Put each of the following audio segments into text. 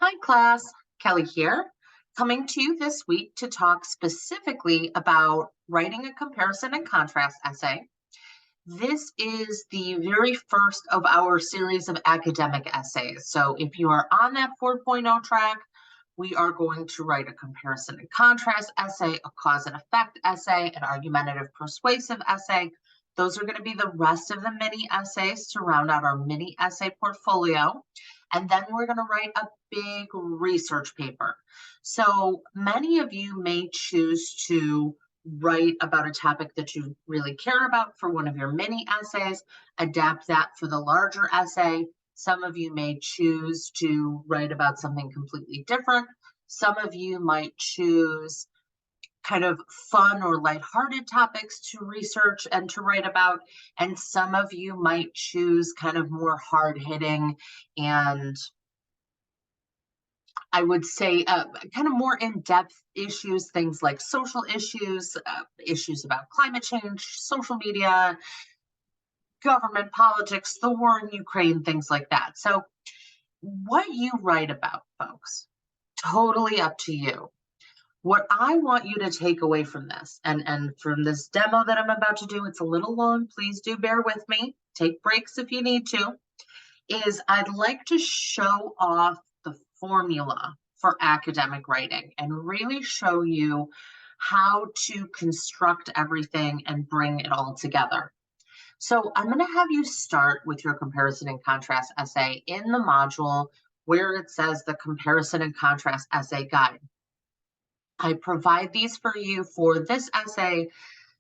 Hi, class. Kelly here, coming to you this week to talk specifically about writing a comparison and contrast essay. This is the very first of our series of academic essays. So if you are on that 4.0 track, we are going to write a comparison and contrast essay, a cause and effect essay, an argumentative persuasive essay. Those are going to be the rest of the mini essays to round out our mini essay portfolio. And then we're going to write a big research paper. So many of you may choose to write about a topic that you really care about for one of your mini essays, adapt that for the larger essay. Some of you may choose to write about something completely different. Some of you might choose kind of fun or lighthearted topics to research and to write about. And some of you might choose kind of more hard-hitting and I would say kind of more in-depth issues, things like social issues, issues about climate change, social media, government politics, the war in Ukraine, things like that. So what you write about, folks, totally up to you. What I want you to take away from this, and from this demo that I'm about to do, it's a little long, please do bear with me, take breaks if you need to, is I'd like to show off the formula for academic writing and really show you how to construct everything and bring it all together. So I'm going to have you start with your comparison and contrast essay in the module where it says the comparison and contrast essay guide. I provide these for you for this essay,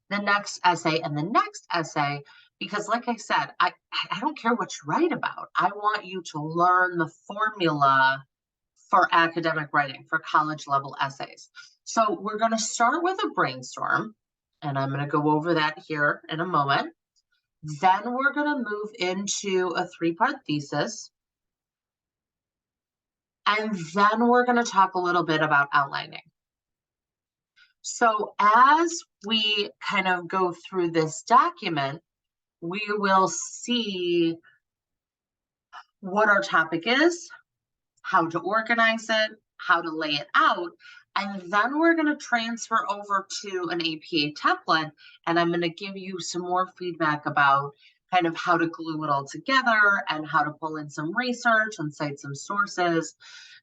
the next essay, and the next essay, because like I said, I don't care what you write about. I want you to learn the formula for academic writing, for college level essays. So we're going to start with a brainstorm, and I'm going to go over that here in a moment. Then we're going to move into a 3-part thesis. And then we're going to talk a little bit about outlining. So as we kind of go through this document, we will see what our topic is, how to organize it, how to lay it out, and then we're going to transfer over to an APA template, and I'm going to give you some more feedback about kind of how to glue it all together and how to pull in some research and cite some sources.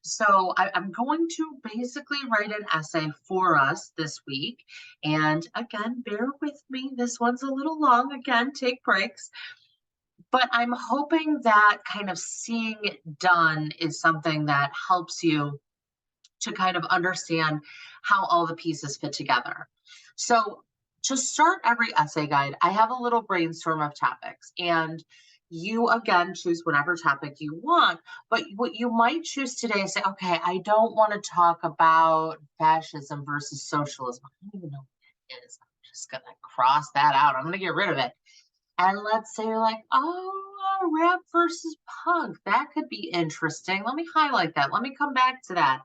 So I'm going to basically write an essay for us this week. And again, bear with me. This one's a little long. Again, take breaks. But I'm hoping that kind of seeing it done is something that helps you to kind of understand how all the pieces fit together. So to start every essay guide, I have a little brainstorm of topics, and you again choose whatever topic you want, but what you might choose today is say, okay, I don't want to talk about fascism versus socialism. I don't even know what it is. I'm just gonna cross that out. I'm gonna get rid of it. And let's say you're like, oh, rap versus punk. That could be interesting. Let me highlight that. Let me come back to that.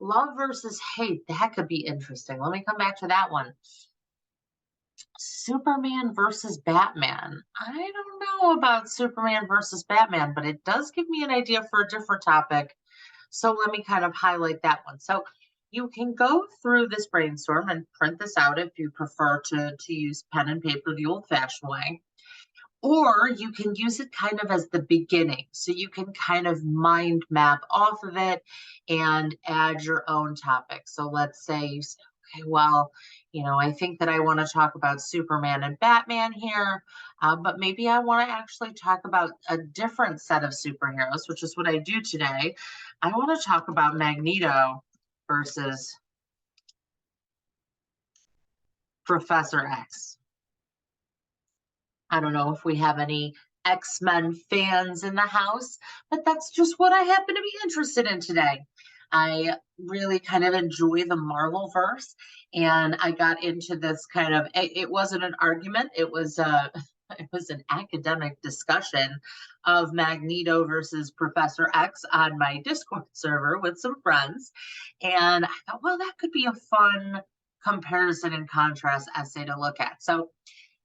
Love versus hate. That could be interesting. Let me come back to that one. Superman versus Batman. I don't know about Superman versus Batman, but it does give me an idea for a different topic. So let me kind of highlight that one. So you can go through this brainstorm and print this out if you prefer to use pen and paper the old-fashioned way. Or you can use it kind of as the beginning. So you can kind of mind map off of it and add your own topic. So let's say you say, okay, well, I think that I want to talk about Superman and Batman here, but maybe I want to actually talk about a different set of superheroes, which is what I do today. I want to talk about Magneto versus Professor X. I don't know if we have any X-Men fans in the house, but that's just what I happen to be interested in today. I really kind of enjoy the Marvel verse, and I got into this kind of, it wasn't an argument, it was an academic discussion of Magneto versus Professor X on my Discord server with some friends. And I thought, well, that could be a fun comparison and contrast essay to look at. So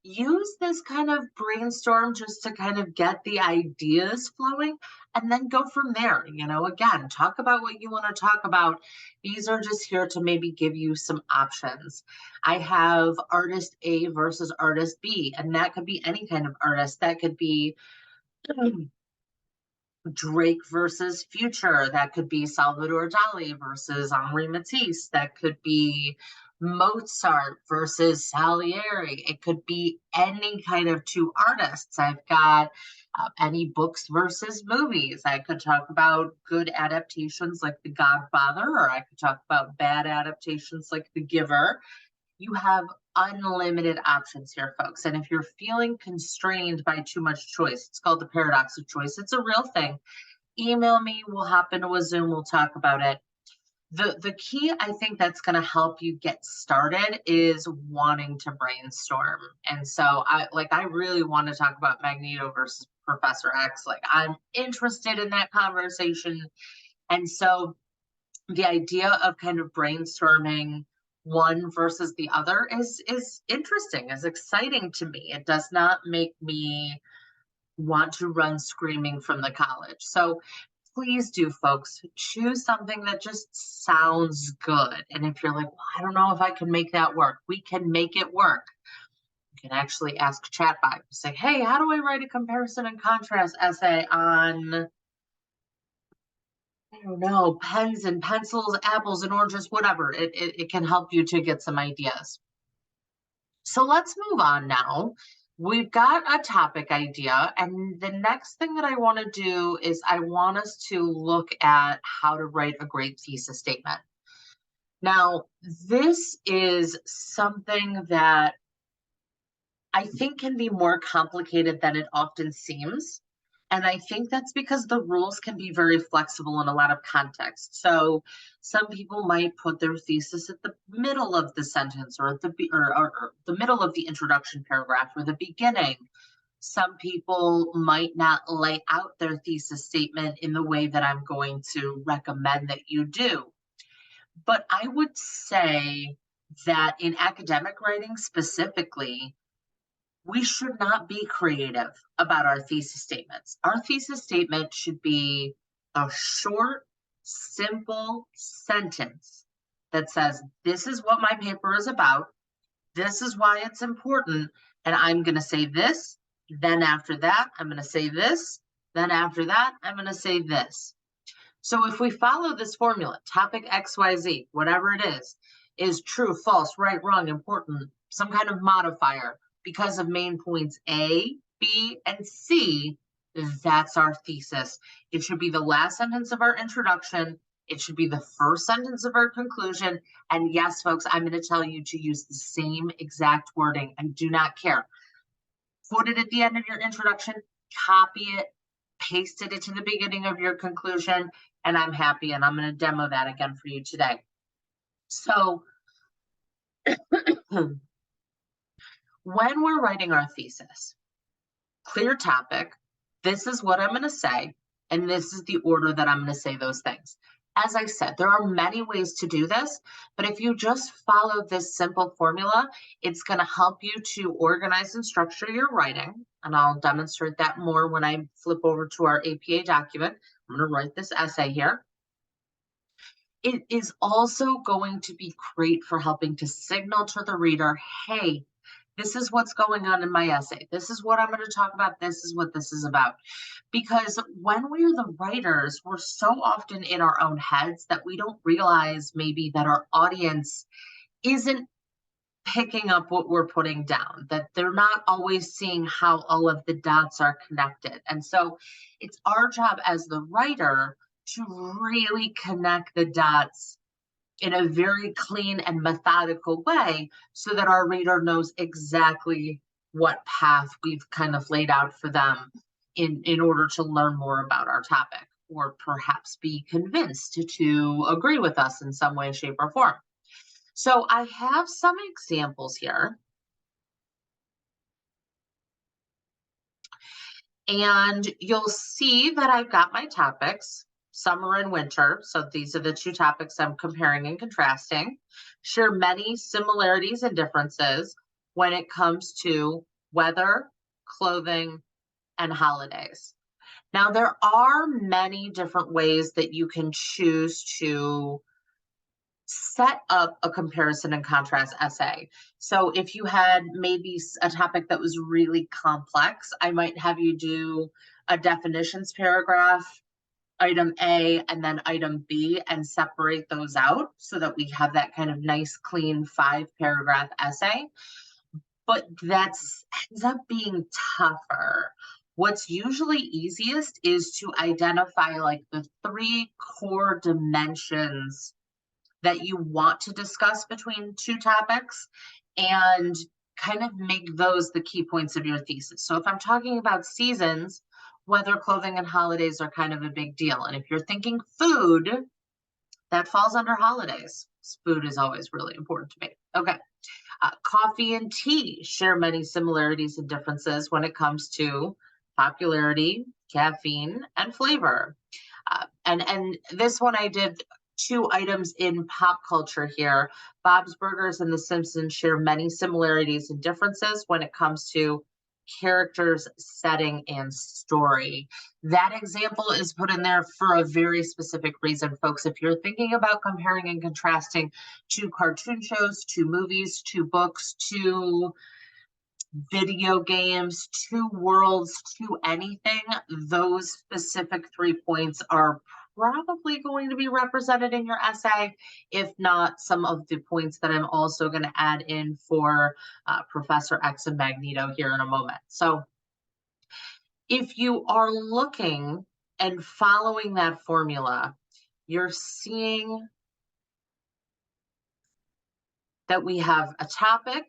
use this kind of brainstorm just to kind of get the ideas flowing and then go from there. Again, talk about what you want to talk about. These are just here to maybe give you some options. I have artist A versus artist B, and that could be any kind of artist. That could be Drake versus Future. That could be Salvador Dali versus Henri Matisse. That could be Mozart versus Salieri. It could be any kind of two artists. I've got any books versus movies. I could talk about good adaptations like The Godfather, or I could talk about bad adaptations like The Giver. You have unlimited options here, folks. And if you're feeling constrained by too much choice, it's called the paradox of choice. It's a real thing. Email me, we'll hop into a Zoom, we'll talk about it. The key, I think, that's going to help you get started is wanting to brainstorm. And so I really want to talk about Magneto versus Professor X. Like, I'm interested in that conversation. And so the idea of kind of brainstorming one versus the other is interesting, is exciting to me. It does not make me want to run screaming from the college. So please do, folks, choose something that just sounds good. And if you're like, well, I don't know if I can make that work, we can make it work. You can actually ask chatbot, say, hey, how do I write a comparison and contrast essay on, I don't know, pens and pencils, apples and oranges, whatever. It can help you to get some ideas. So let's move on now. We've got a topic idea, and the next thing that I want to do is I want us to look at how to write a great thesis statement. Now, this is something that I think can be more complicated than it often seems. And I think that's because the rules can be very flexible in a lot of contexts. So some people might put their thesis at the middle of the sentence, or at or the middle of the introduction paragraph, or the beginning. Some people might not lay out their thesis statement in the way that I'm going to recommend that you do. But I would say that in academic writing specifically, we should not be creative about our thesis statements. Our thesis statement should be a short, simple sentence that says, this is what my paper is about, this is why it's important, and I'm going to say this, then after that, I'm going to say this, then after that, I'm going to say this. So if we follow this formula, topic XYZ, whatever it is true, false, right, wrong, important, some kind of modifier, because of main points A, B, and C, that's our thesis. It should be the last sentence of our introduction. It should be the first sentence of our conclusion. And yes, folks, I'm going to tell you to use the same exact wording. I do not care. Put it at the end of your introduction, copy it, paste it into the beginning of your conclusion, and I'm happy. And I'm going to demo that again for you today. So when we're writing our thesis, clear topic, this is what I'm going to say, and this is the order that I'm going to say those things. As I said, there are many ways to do this, but if you just follow this simple formula, it's going to help you to organize and structure your writing, and I'll demonstrate that more when I flip over to our APA document. I'm going to write this essay here. It is also going to be great for helping to signal to the reader, hey, this is what's going on in my essay. This is what I'm going to talk about. This is what this is about. Because when we're the writers, we're so often in our own heads that we don't realize maybe that our audience isn't picking up what we're putting down, that they're not always seeing how all of the dots are connected. And so it's our job as the writer to really connect the dots in a very clean and methodical way so that our reader knows exactly what path we've kind of laid out for them in order to learn more about our topic, or perhaps be convinced to agree with us in some way, shape, or form. So I have some examples here. And you'll see that I've got my topics, summer and winter. So these are the two topics I'm comparing and contrasting. Share many similarities and differences when it comes to weather, clothing, and holidays. Now, there are many different ways that you can choose to set up a comparison and contrast essay. So if you had maybe a topic that was really complex, I might have you do a definitions paragraph, item A, and then item B, and separate those out so that we have that kind of nice, clean 5-paragraph essay. But that's ends up being tougher. What's usually easiest is to identify like the 3 core dimensions that you want to discuss between 2 topics and kind of make those the key points of your thesis. So if I'm talking about seasons, weather, clothing, and holidays are kind of a big deal. And if you're thinking food, that falls under holidays. Food is always really important to me. Okay. Coffee and tea share many similarities and differences when it comes to popularity, caffeine, and flavor. And this one I did 2 items in pop culture here. Bob's Burgers and The Simpsons share many similarities and differences when it comes to characters, setting, and story. That example is put in there for a very specific reason, folks. If you're thinking about comparing and contrasting 2 cartoon shows, 2 movies, 2 books, 2 video games, 2 worlds, 2 anything, those specific 3 points are probably going to be represented in your essay, if not some of the points that I'm also going to add in for Professor X and Magneto here in a moment. So if you are looking and following that formula, you're seeing that we have a topic.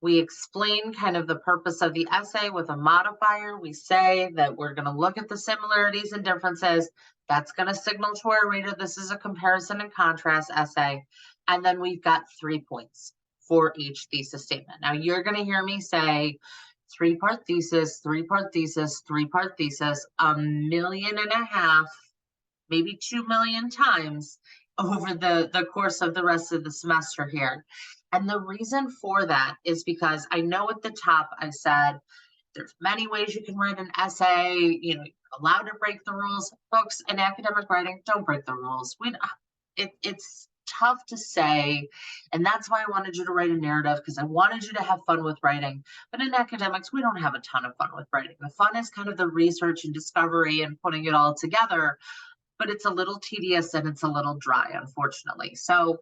We explain kind of the purpose of the essay with a modifier. We say that we're going to look at the similarities and differences. That's going to signal to our reader this is a comparison and contrast essay. And then we've got 3 points for each thesis statement. Now you're going to hear me say 3-part thesis, 3-part thesis, 3-part thesis, 1.5 million, maybe 2 million times over the course of the rest of the semester here. And the reason for that is because I know at the top I said there's many ways you can write an essay, you're allowed to break the rules. Folks, in academic writing, don't break the rules. It's tough to say, and that's why I wanted you to write a narrative, because I wanted you to have fun with writing. But in academics, we don't have a ton of fun with writing. The fun is kind of the research and discovery and putting it all together, but it's a little tedious and it's a little dry, unfortunately. So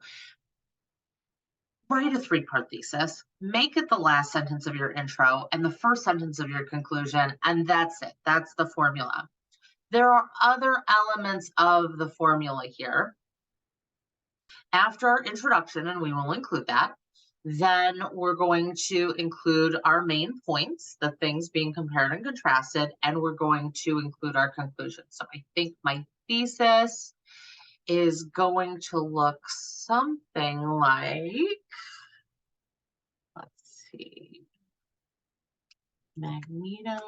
write a 3-part thesis, make it the last sentence of your intro and the first sentence of your conclusion, and that's it. That's the formula. There are other elements of the formula here. After our introduction, and we will include that, then we're going to include our main points, the things being compared and contrasted, and we're going to include our conclusion. So I think my thesis is going to look something like, let's see, Magneto.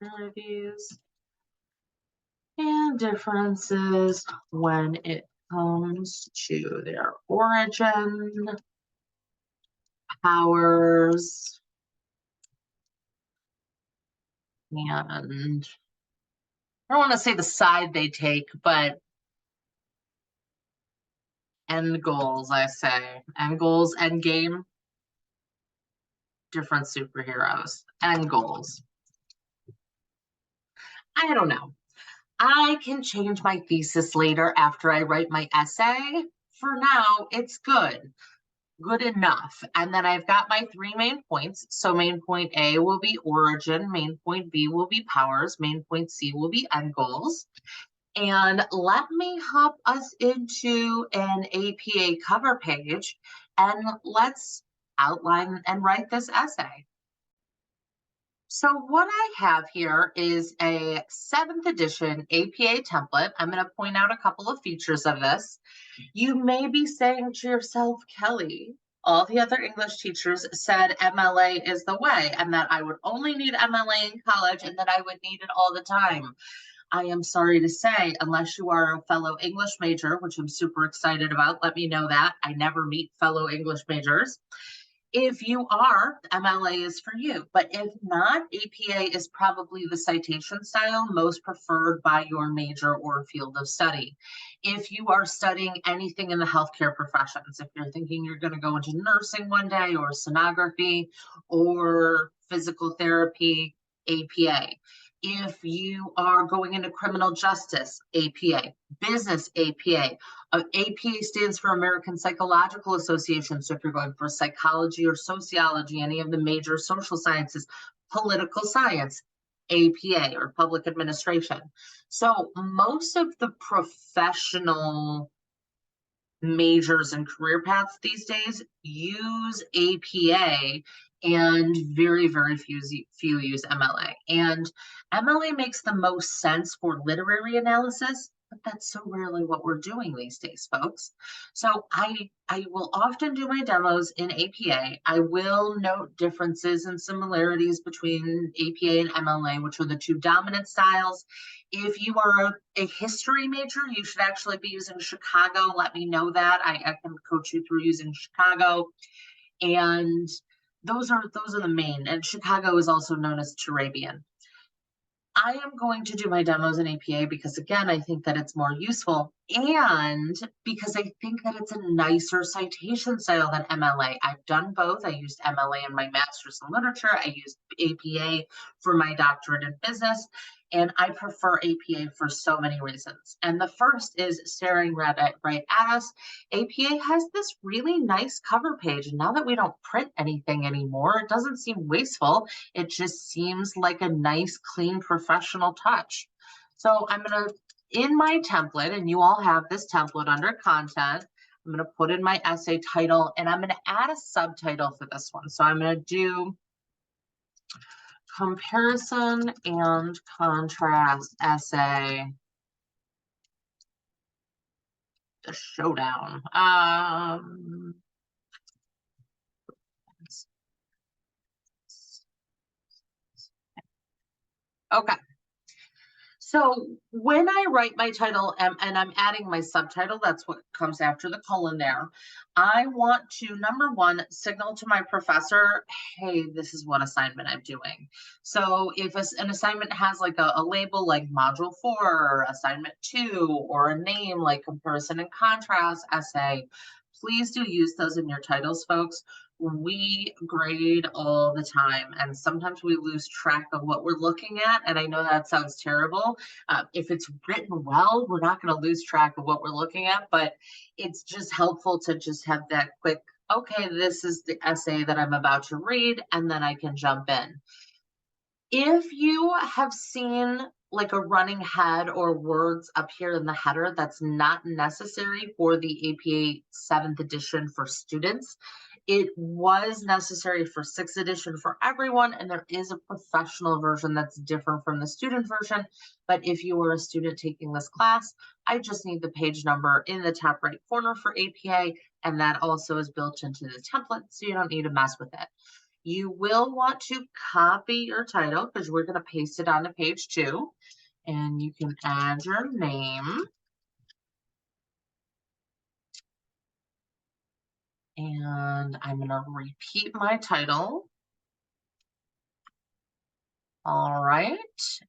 Similarities and differences when it comes to their origin, powers, and I don't want to say the side they take, but end goals, I say. End goals, end game, different superheroes, end goals. I don't know. I can change my thesis later after I write my essay. For now, it's good enough. And then I've got my 3 main points. So main point A will be origin, main point B will be powers, main point C will be end goals. And let me hop us into an APA cover page and let's outline and write this essay. So what I have here is a 7th edition APA template. I'm going to point out a couple of features of this. You may be saying to yourself, Kelly, All the other English teachers said MLA is the way and that I would only need MLA in college and that I would need it all the time. I am sorry to say, unless you are a fellow English major, which I'm super excited about, let me know that. I never meet fellow English majors. If you are, MLA is for you. But if not, APA is probably the citation style most preferred by your major or field of study. If you are studying anything in the healthcare professions, if you're thinking you're going to go into nursing one day or sonography or physical therapy, APA. If you are going into criminal justice, APA, business, APA. APA stands for American Psychological Association. So if you're going for psychology or sociology, any of the major social sciences, political science, APA or public administration. So most of the professional majors and career paths these days use APA and very, very few use MLA. And MLA makes the most sense for literary analysis, but that's so rarely what we're doing these days, folks. So I will often do my demos in APA. I will note differences and similarities between APA and MLA, which are the two dominant styles. If you are a history major, you should actually be using Chicago. Let me know that. I can coach you through using Chicago. And those are the main. And Chicago is also known as Turabian. I am going to do my demos in APA because, again, I think that it's more useful and because I think that it's a nicer citation style than MLA. I've done both. I used MLA in my master's in literature. I used APA for my doctorate in business, and I prefer APA for so many reasons. And the first is staring right at us. APA has this really nice cover page. And now that we don't print anything anymore, it doesn't seem wasteful. It just seems like a nice, clean, professional touch. So I'm going to, in my template, and you all have this template under content, I'm going to put in my essay title, and I'm going to add a subtitle for this one. So I'm going to do comparison and contrast essay, the showdown. Okay. So when I write my title and I'm adding my subtitle, that's what comes after the colon there. I want to, number one, signal to my professor, hey, this is what assignment I'm doing. So if an assignment has like a label like module 4 or assignment 2 or a name like comparison and contrast essay, please do use those in your titles, folks. We grade all the time, and sometimes we lose track of what we're looking at. And I know that sounds terrible. If it's written well, we're not going to lose track of what we're looking at, but it's just helpful to just have that quick, okay, this is the essay that I'm about to read, and then I can jump in. If you have seen like a running head or words up here in the header, that's not necessary for the APA 7th edition for students. It was necessary for 6th edition for everyone, and there is a professional version that's different from the student version. But if you are a student taking this class, I just need the page number in the top right corner for APA, and that also is built into the template, so you don't need to mess with it. You will want to copy your title because we're going to paste it onto page 2, and you can add your name. And I'm going to repeat my title. All right.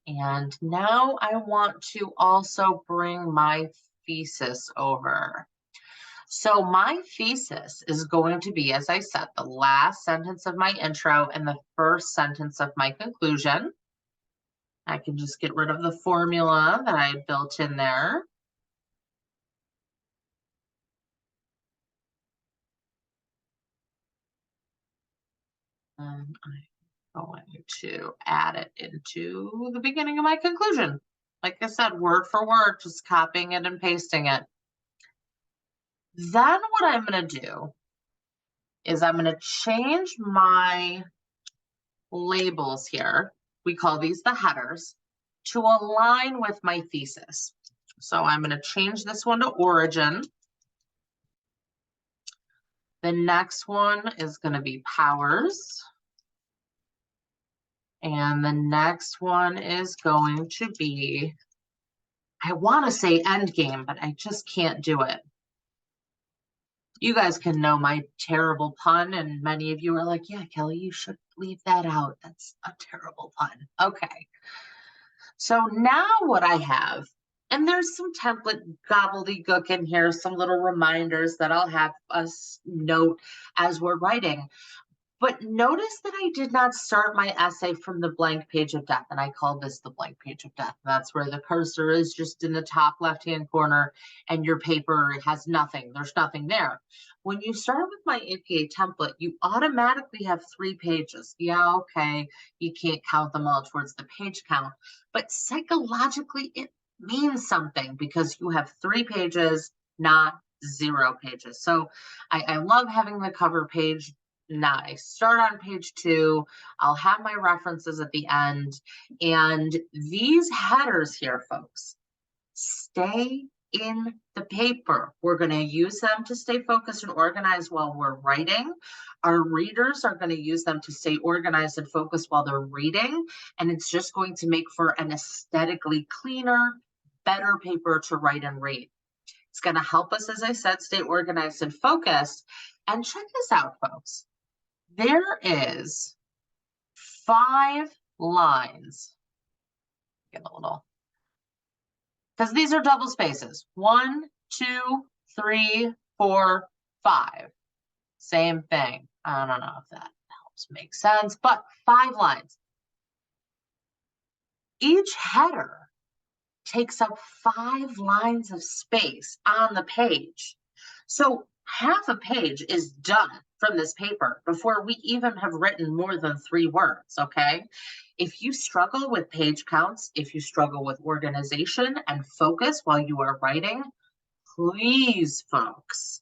And now I want to also bring my thesis over. So my thesis is going to be, as I said, the last sentence of my intro and the first sentence of my conclusion. I can just get rid of the formula that I had built in there. And I'm going to add it into the beginning of my conclusion. Like I said, word for word, just copying it and pasting it. Then what I'm going to do is I'm going to change my labels here. We call these the headers to align with my thesis. So I'm going to change this one to origin. The next one is going to be powers. And the next one is going to be, I want to say endgame, but I just can't do it. You guys can know my terrible pun, and many of you are like, yeah, Kelly, you should leave that out. That's a terrible pun. Okay. So now what I have, and there's some template gobbledygook in here, some little reminders that I'll have us note as we're writing. But notice that I did not start my essay from the blank page of death, and I call this the blank page of death. That's where the cursor is just in the top left-hand corner, and your paper has nothing. There's nothing there. When you start with my APA template, you automatically have 3 pages. Yeah, okay, you can't count them all towards the page count, but psychologically, it means something because you have 3 pages, not 0 pages. So I love having the cover page. Nice. Start on page 2. I'll have my references at the end. And these headers here, folks, stay in the paper. We're going to use them to stay focused and organized while we're writing. Our readers are going to use them to stay organized and focused while they're reading. And it's just going to make for an aesthetically cleaner, better paper to write and read. It's going to help us, as I said, stay organized and focused. And check this out, folks. There is 5 lines. Get a little, because these are double spaces. 1, 2, 3, 4, 5. Same thing. I don't know if that helps make sense, but 5 lines. Each header takes up 5 lines of space on the page. So half a page is done from this paper before we even have written more than 3 words, okay? If you struggle with page counts, if you struggle with organization and focus while you are writing, please, folks,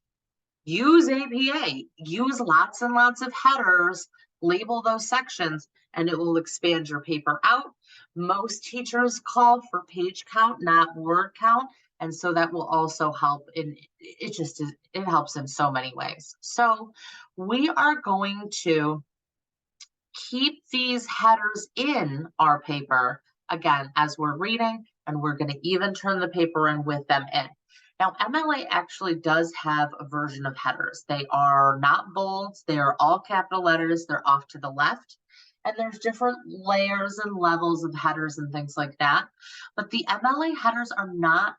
use APA. Use lots and lots of headers, label those sections, and it will expand your paper out. Most teachers call for page count, not word count. And so that will also help in, it helps in so many ways. So we are going to keep these headers in our paper, again, as we're reading, and we're going to even turn the paper in with them in. Now, MLA actually does have a version of headers. They are not bold. They are all capital letters. They're off to the left. And there's different layers and levels of headers and things like that. But the MLA headers are not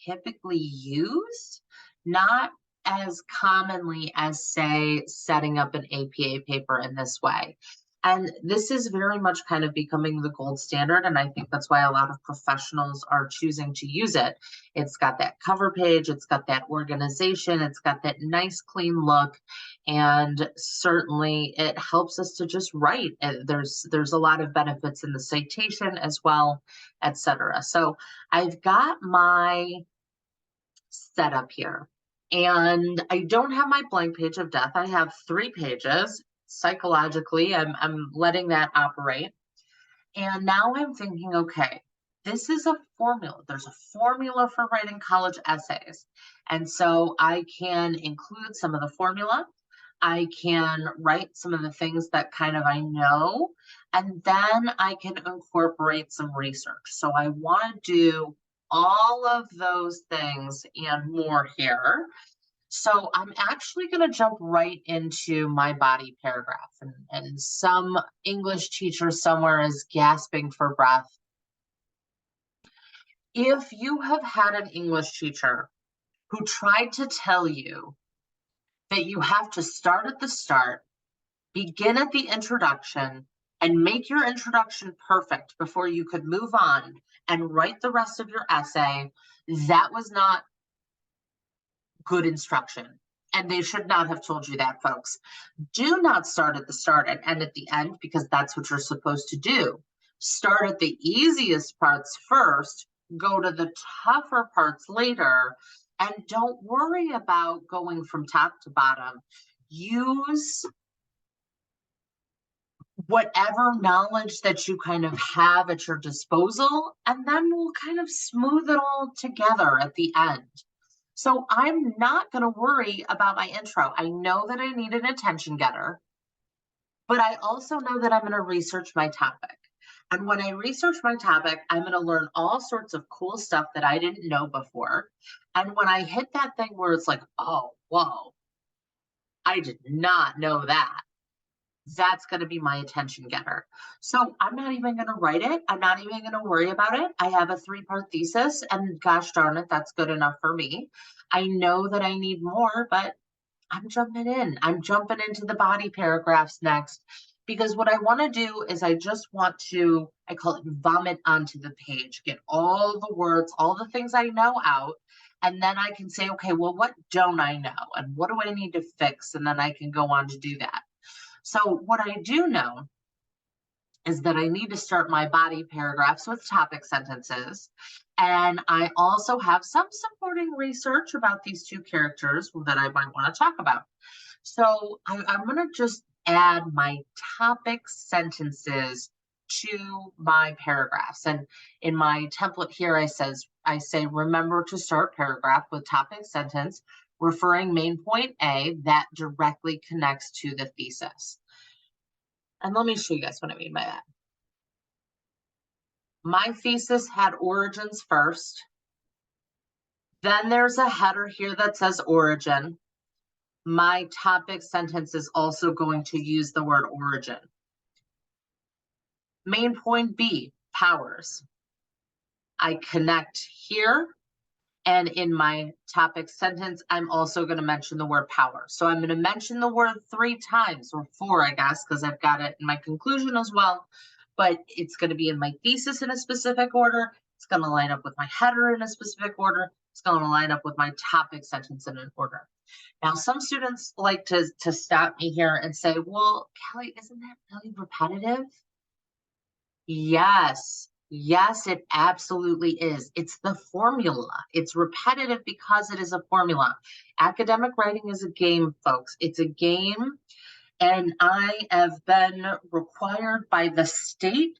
typically used, not as commonly as, say, setting up an APA paper in this way. And this is very much kind of becoming the gold standard. And I think that's why a lot of professionals are choosing to use it. It's got that cover page, it's got that organization, it's got that nice clean look. And certainly it helps us to just write. There's a lot of benefits in the citation as well, etc. So I've got my setup here. And I don't have my blank page of death. I have 3 pages. Psychologically, I'm letting that operate. And now I'm thinking, okay, this is a formula. There's a formula for writing college essays. And so I can include some of the formula. I can write some of the things that kind of I know, and then I can incorporate some research. So I want to do all of those things and more here. So I'm actually going to jump right into my body paragraph, and some English teacher somewhere is gasping for breath. If you have had an English teacher who tried to tell you that you have to start at the start, begin at the introduction, and make your introduction perfect before you could move on and write the rest of your essay, that was not good instruction. And they should not have told you that, folks. Do not start at the start and end at the end, because that's what you're supposed to do. Start at the easiest parts first, go to the tougher parts later, and don't worry about going from top to bottom. Use whatever knowledge that you kind of have at your disposal, and then we'll kind of smooth it all together at the end. So I'm not going to worry about my intro. I know that I need an attention getter, but I also know that I'm going to research my topic. And when I research my topic, I'm going to learn all sorts of cool stuff that I didn't know before. And when I hit that thing where it's like, oh, whoa, I did not know that, that's going to be my attention getter. So I'm not even going to write it. I'm not even going to worry about it. I have a 3-part thesis, and gosh darn it, that's good enough for me. I know that I need more, but I'm jumping in. I'm jumping into the body paragraphs next, because what I want to do is I just want to, I call it vomit onto the page, get all the words, all the things I know out. And then I can say, okay, well, what don't I know? And what do I need to fix? And then I can go on to do that. So what I do know is that I need to start my body paragraphs with topic sentences. And I also have some supporting research about these two characters that I might want to talk about. So I'm going to just add my topic sentences to my paragraphs. And in my template here, I say, remember to start paragraph with topic sentence, referring main point A that directly connects to the thesis. And let me show you guys what I mean by that. My thesis had origins first. Then there's a header here that says origin. My topic sentence is also going to use the word origin. Main point B, powers. I connect here, and in my topic sentence, I'm also going to mention the word power. So I'm going to mention the word 3 times, or 4, I guess, because I've got it in my conclusion as well. But it's going to be in my thesis in a specific order. It's going to line up with my header in a specific order. It's going to line up with my topic sentence in an order. Now, some students like to stop me here and say, well, Kelly, isn't that really repetitive? Yes. Yes, it absolutely is. It's the formula. It's repetitive because it is a formula. Academic writing is a game, folks. It's a game. And I have been required by the state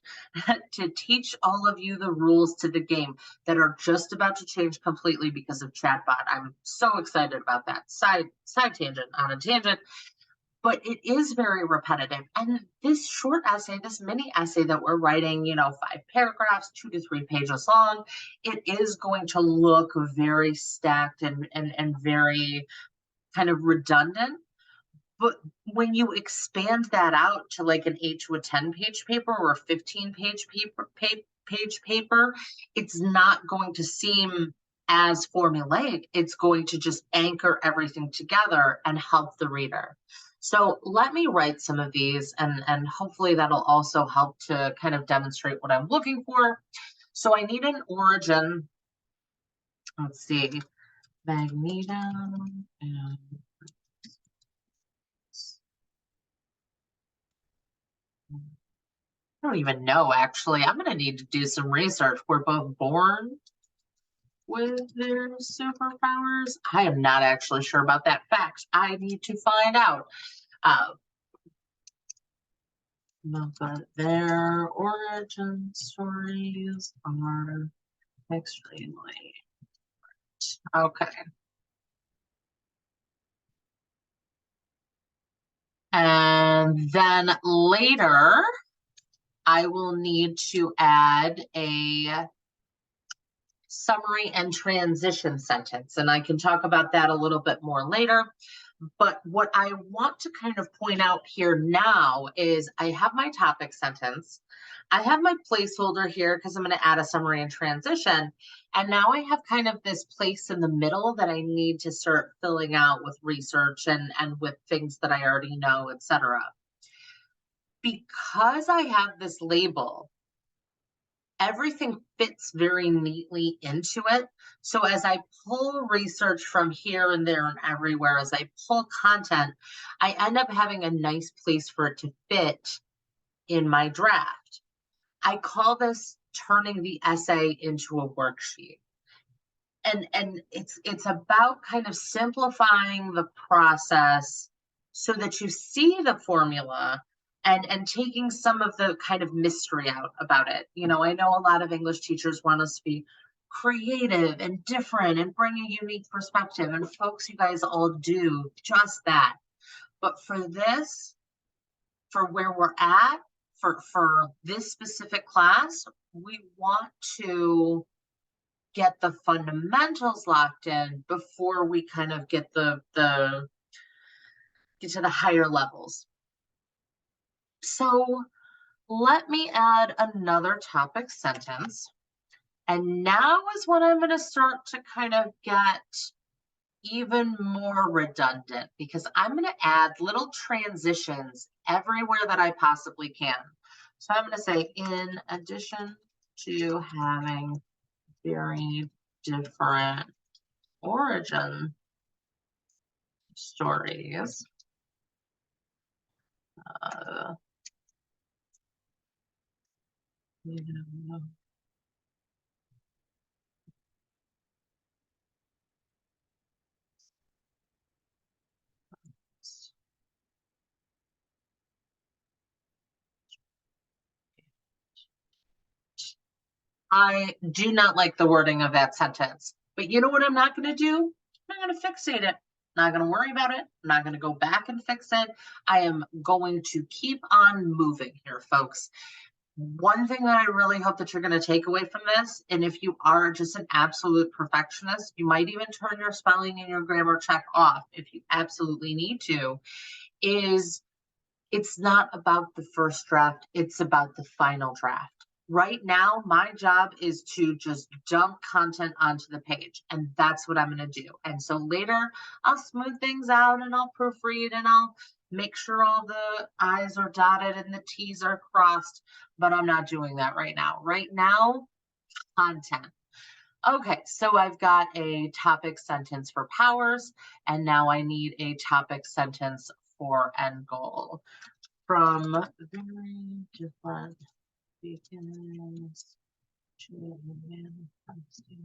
to teach all of you the rules to the game that are just about to change completely because of chatbot. I'm so excited about that. Side tangent on a tangent. But it is very repetitive. And this short essay, this mini essay that we're writing, 5 paragraphs, 2 to 3 pages long, it is going to look very stacked and very kind of redundant. But when you expand that out to like an 8 to a 10-page paper or a 15-page paper, it's not going to seem as formulaic. It's going to just anchor everything together and help the reader. So let me write some of these, and hopefully that'll also help to kind of demonstrate what I'm looking for. So I need an origin. Let's see, Magneto and I don't even know, actually. I'm going to need to do some research. We're both born with their superpowers. I am not actually sure about that fact. I need to find out. But their origin stories are extremely okay. And then later, I will need to add a summary and transition sentence, and I can talk about that a little bit more later. But what I want to kind of point out here now is I have my topic sentence. I have my placeholder here because I'm going to add a summary and transition. And now I have kind of this place in the middle that I need to start filling out with research and with things that I already know, etc. Because I have this label, everything fits very neatly into it. So as I pull research from here and there and everywhere, as I pull content, I end up having a nice place for it to fit in my draft. I call this turning the essay into a worksheet. And it's about kind of simplifying the process so that you see the formula and taking some of the kind of mystery out about it. I know a lot of English teachers want us to be creative and different and bring a unique perspective. And folks, you guys all do just that. But for this, for where we're at, for this specific class, we want to get the fundamentals locked in before we kind of get get to the higher levels. So let me add another topic sentence. And now is when I'm going to start to kind of get even more redundant, because I'm going to add little transitions everywhere that I possibly can. So I'm going to say, in addition to having very different origin stories, I do not like the wording of that sentence, but you know what I'm not going to do? I'm not going to fixate it. Not going to worry about it. I'm not going to go back and fix it. I am going to keep on moving here, folks. One thing that I really hope that you're going to take away from this, and if you are just an absolute perfectionist, you might even turn your spelling and your grammar check off if you absolutely need to, is it's not about the first draft, it's about the final draft. Right now, my job is to just dump content onto the page, and that's what I'm going to do. And so later, I'll smooth things out and I'll proofread and I'll make sure all the I's are dotted and the T's are crossed, but I'm not doing that right now. Right now, content. Okay, so I've got a topic sentence for powers, and now I need a topic sentence for end goal. From very different beginnings to manifestation.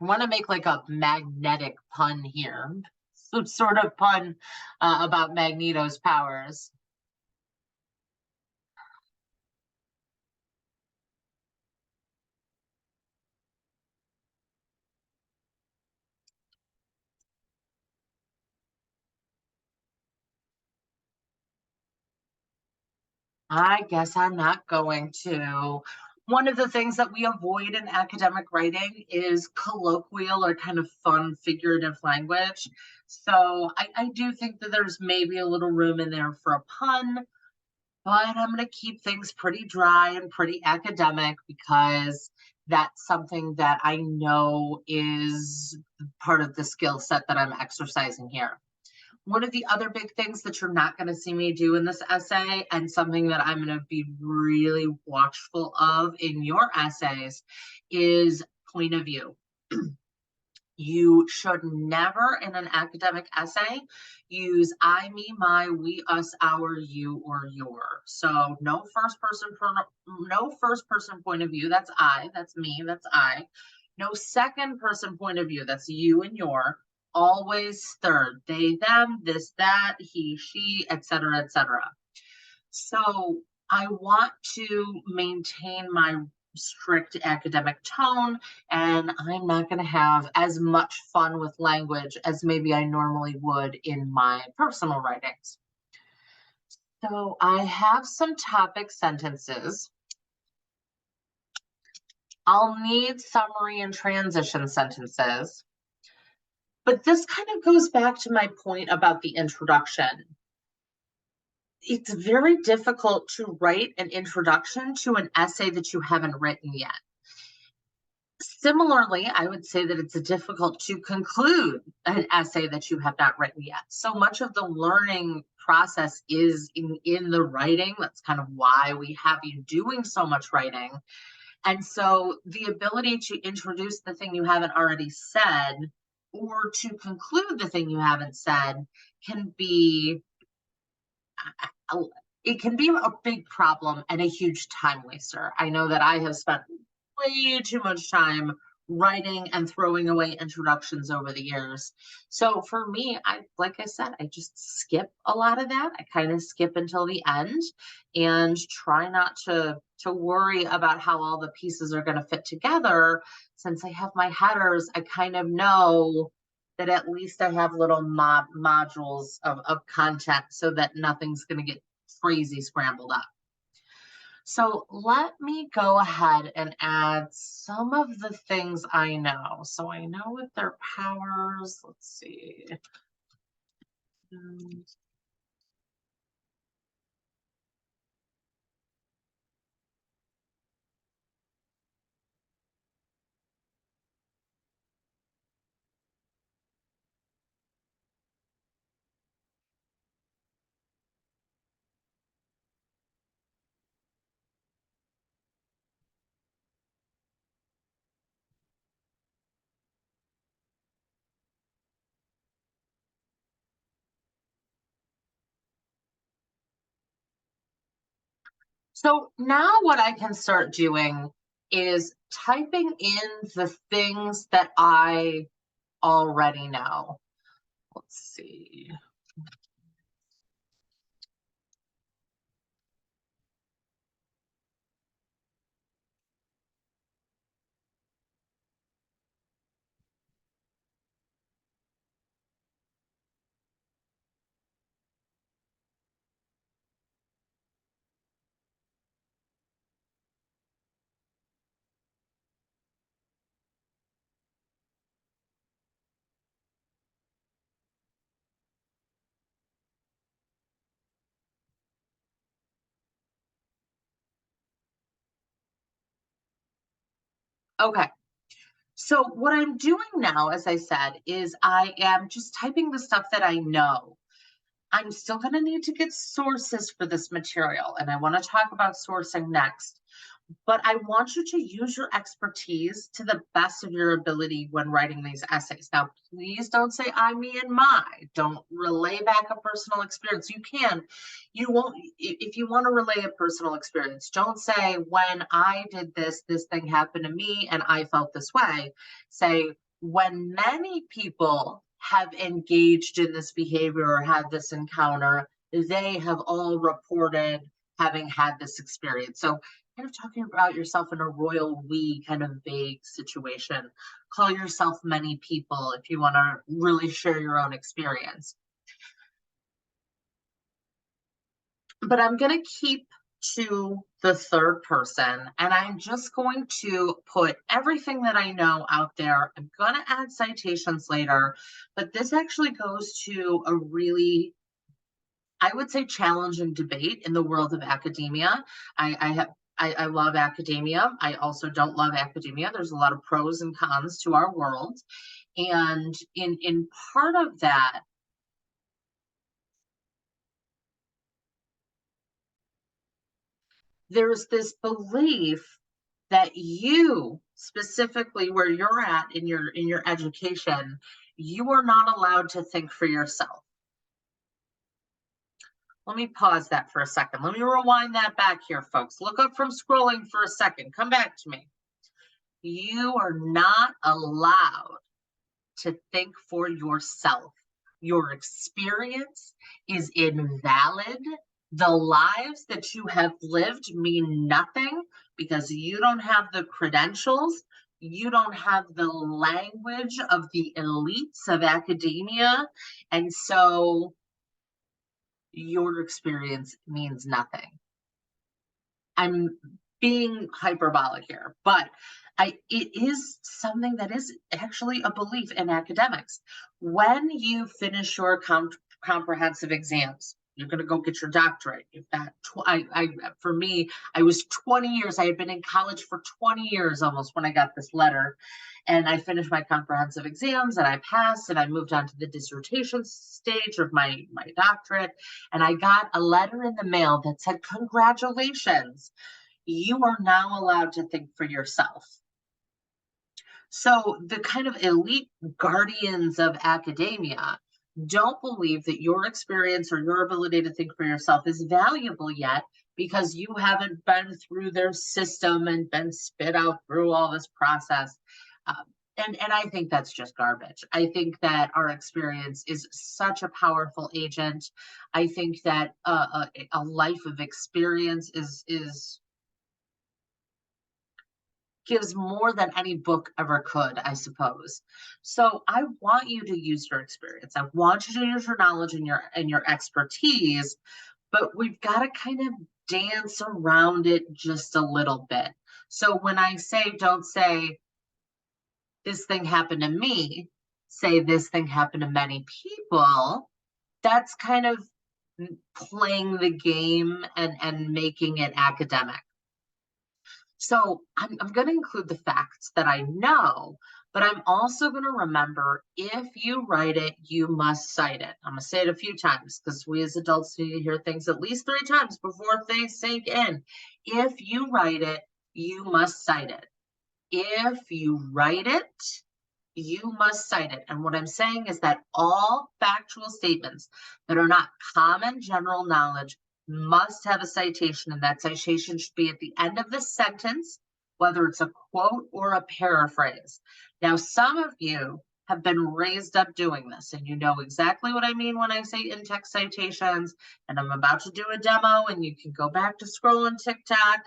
I want to make like a magnetic pun here, some sort of pun about Magneto's powers. I guess I'm not going to. One of the things that we avoid in academic writing is colloquial or kind of fun figurative language. So I do think that there's maybe a little room in there for a pun, but I'm going to keep things pretty dry and pretty academic because that's something that I know is part of the skill set that I'm exercising here. One of the other big things that you're not going to see me do in this essay, and something that I'm going to be really watchful of in your essays, is point of view. You should never in an academic essay use I, me, my, we, us, our, you, or your. So no first person point of view. That's I, that's me, that's I. No second person point of view. That's you and your. Always third. They, them, this, that, he, she, etc., etc. So I want to maintain my strict academic tone, and I'm not going to have as much fun with language as maybe I normally would in my personal writings. So I have some topic sentences. I'll need summary and transition sentences. But this kind of goes back to my point about the introduction. It's very difficult to write an introduction to an essay that you haven't written yet. Similarly, I would say that it's difficult to conclude an essay that you have not written yet. So much of the learning process is in the writing. That's kind of why we have you doing so much writing. And so the ability to introduce the thing you haven't already said or to conclude the thing you haven't said can be a, it can be a big problem and a huge time waster. I know that I have spent way too much time writing and throwing away introductions over the years. So for me, I like I said, I just skip a lot of that. I kind of skip until the end and try not to worry about how all the pieces are going to fit together. Since I have my headers, I kind of know that at least I have little modules of content so that nothing's going to get crazy scrambled up. So let me go ahead and add some of the things I know. So I know with their powers, let's see. So now what I can start doing is typing in the things that I already know. Let's see. Okay. So what I'm doing now, as I said, is I am just typing the stuff that I know. I'm still going to need to get sources for this material, and I want to talk about sourcing next. But I want you to use your expertise to the best of your ability when writing these essays. Now, please don't say I, me, and my. Don't relay back a personal experience. You can. You won't. If you want to relay a personal experience, don't say when I did this, this thing happened to me and I felt this way. Say when many people have engaged in this behavior or had this encounter, they have all reported having had this experience. So kind of talking about yourself in a royal we kind of vague situation. Call yourself many people if you want to really share your own experience. But I'm going to keep to the third person and I'm just going to put everything that I know out there. I'm going to add citations later, but this actually goes to a really, I would say, challenging debate in the world of academia. I love academia. I also don't love academia. There's a lot of pros and cons to our world. And in part of that, there's this belief that you specifically where you're at in your education, you are not allowed to think for yourself. Let me pause that for a second. Let me rewind that back here, folks. Look up from scrolling for a second. Come back to me. You are not allowed to think for yourself. Your experience is invalid. The lives that you have lived mean nothing because you don't have the credentials. You don't have the language of the elites of academia. And so your experience means nothing. I'm being hyperbolic here, but it is something that is actually a belief in academics. When you finish your comprehensive exams, You're going to go get your doctorate. You've got, for me, I was 20 years. I had been in college for 20 years almost when I got this letter. And I finished my comprehensive exams and I passed and I moved on to the dissertation stage of my doctorate. And I got a letter in the mail that said, congratulations, you are now allowed to think for yourself. So the kind of elite guardians of academia don't believe that your experience or your ability to think for yourself is valuable yet because you haven't been through their system and been spit out through all this process. And I think that's just garbage. I think that our experience is such a powerful agent. I think that a life of experience is gives more than any book ever could, I suppose. So I want you to use your experience. I want you to use your knowledge and your expertise, but we've got to kind of dance around it just a little bit. So when I say, don't say this thing happened to me, say this thing happened to many people, that's kind of playing the game and making it academic. So I'm going to include the facts that I know, but I'm also going to remember if you write it, you must cite it. I'm going to say it a few times because we as adults need to hear things at least 3 times before they sink in. If you write it, you must cite it. If you write it, you must cite it. And what I'm saying is that all factual statements that are not common general knowledge must have a citation, and that citation should be at the end of the sentence, whether it's a quote or a paraphrase. Now, some of you have been raised up doing this, and you know exactly what I mean when I say in-text citations, and I'm about to do a demo, and you can go back to scrolling TikTok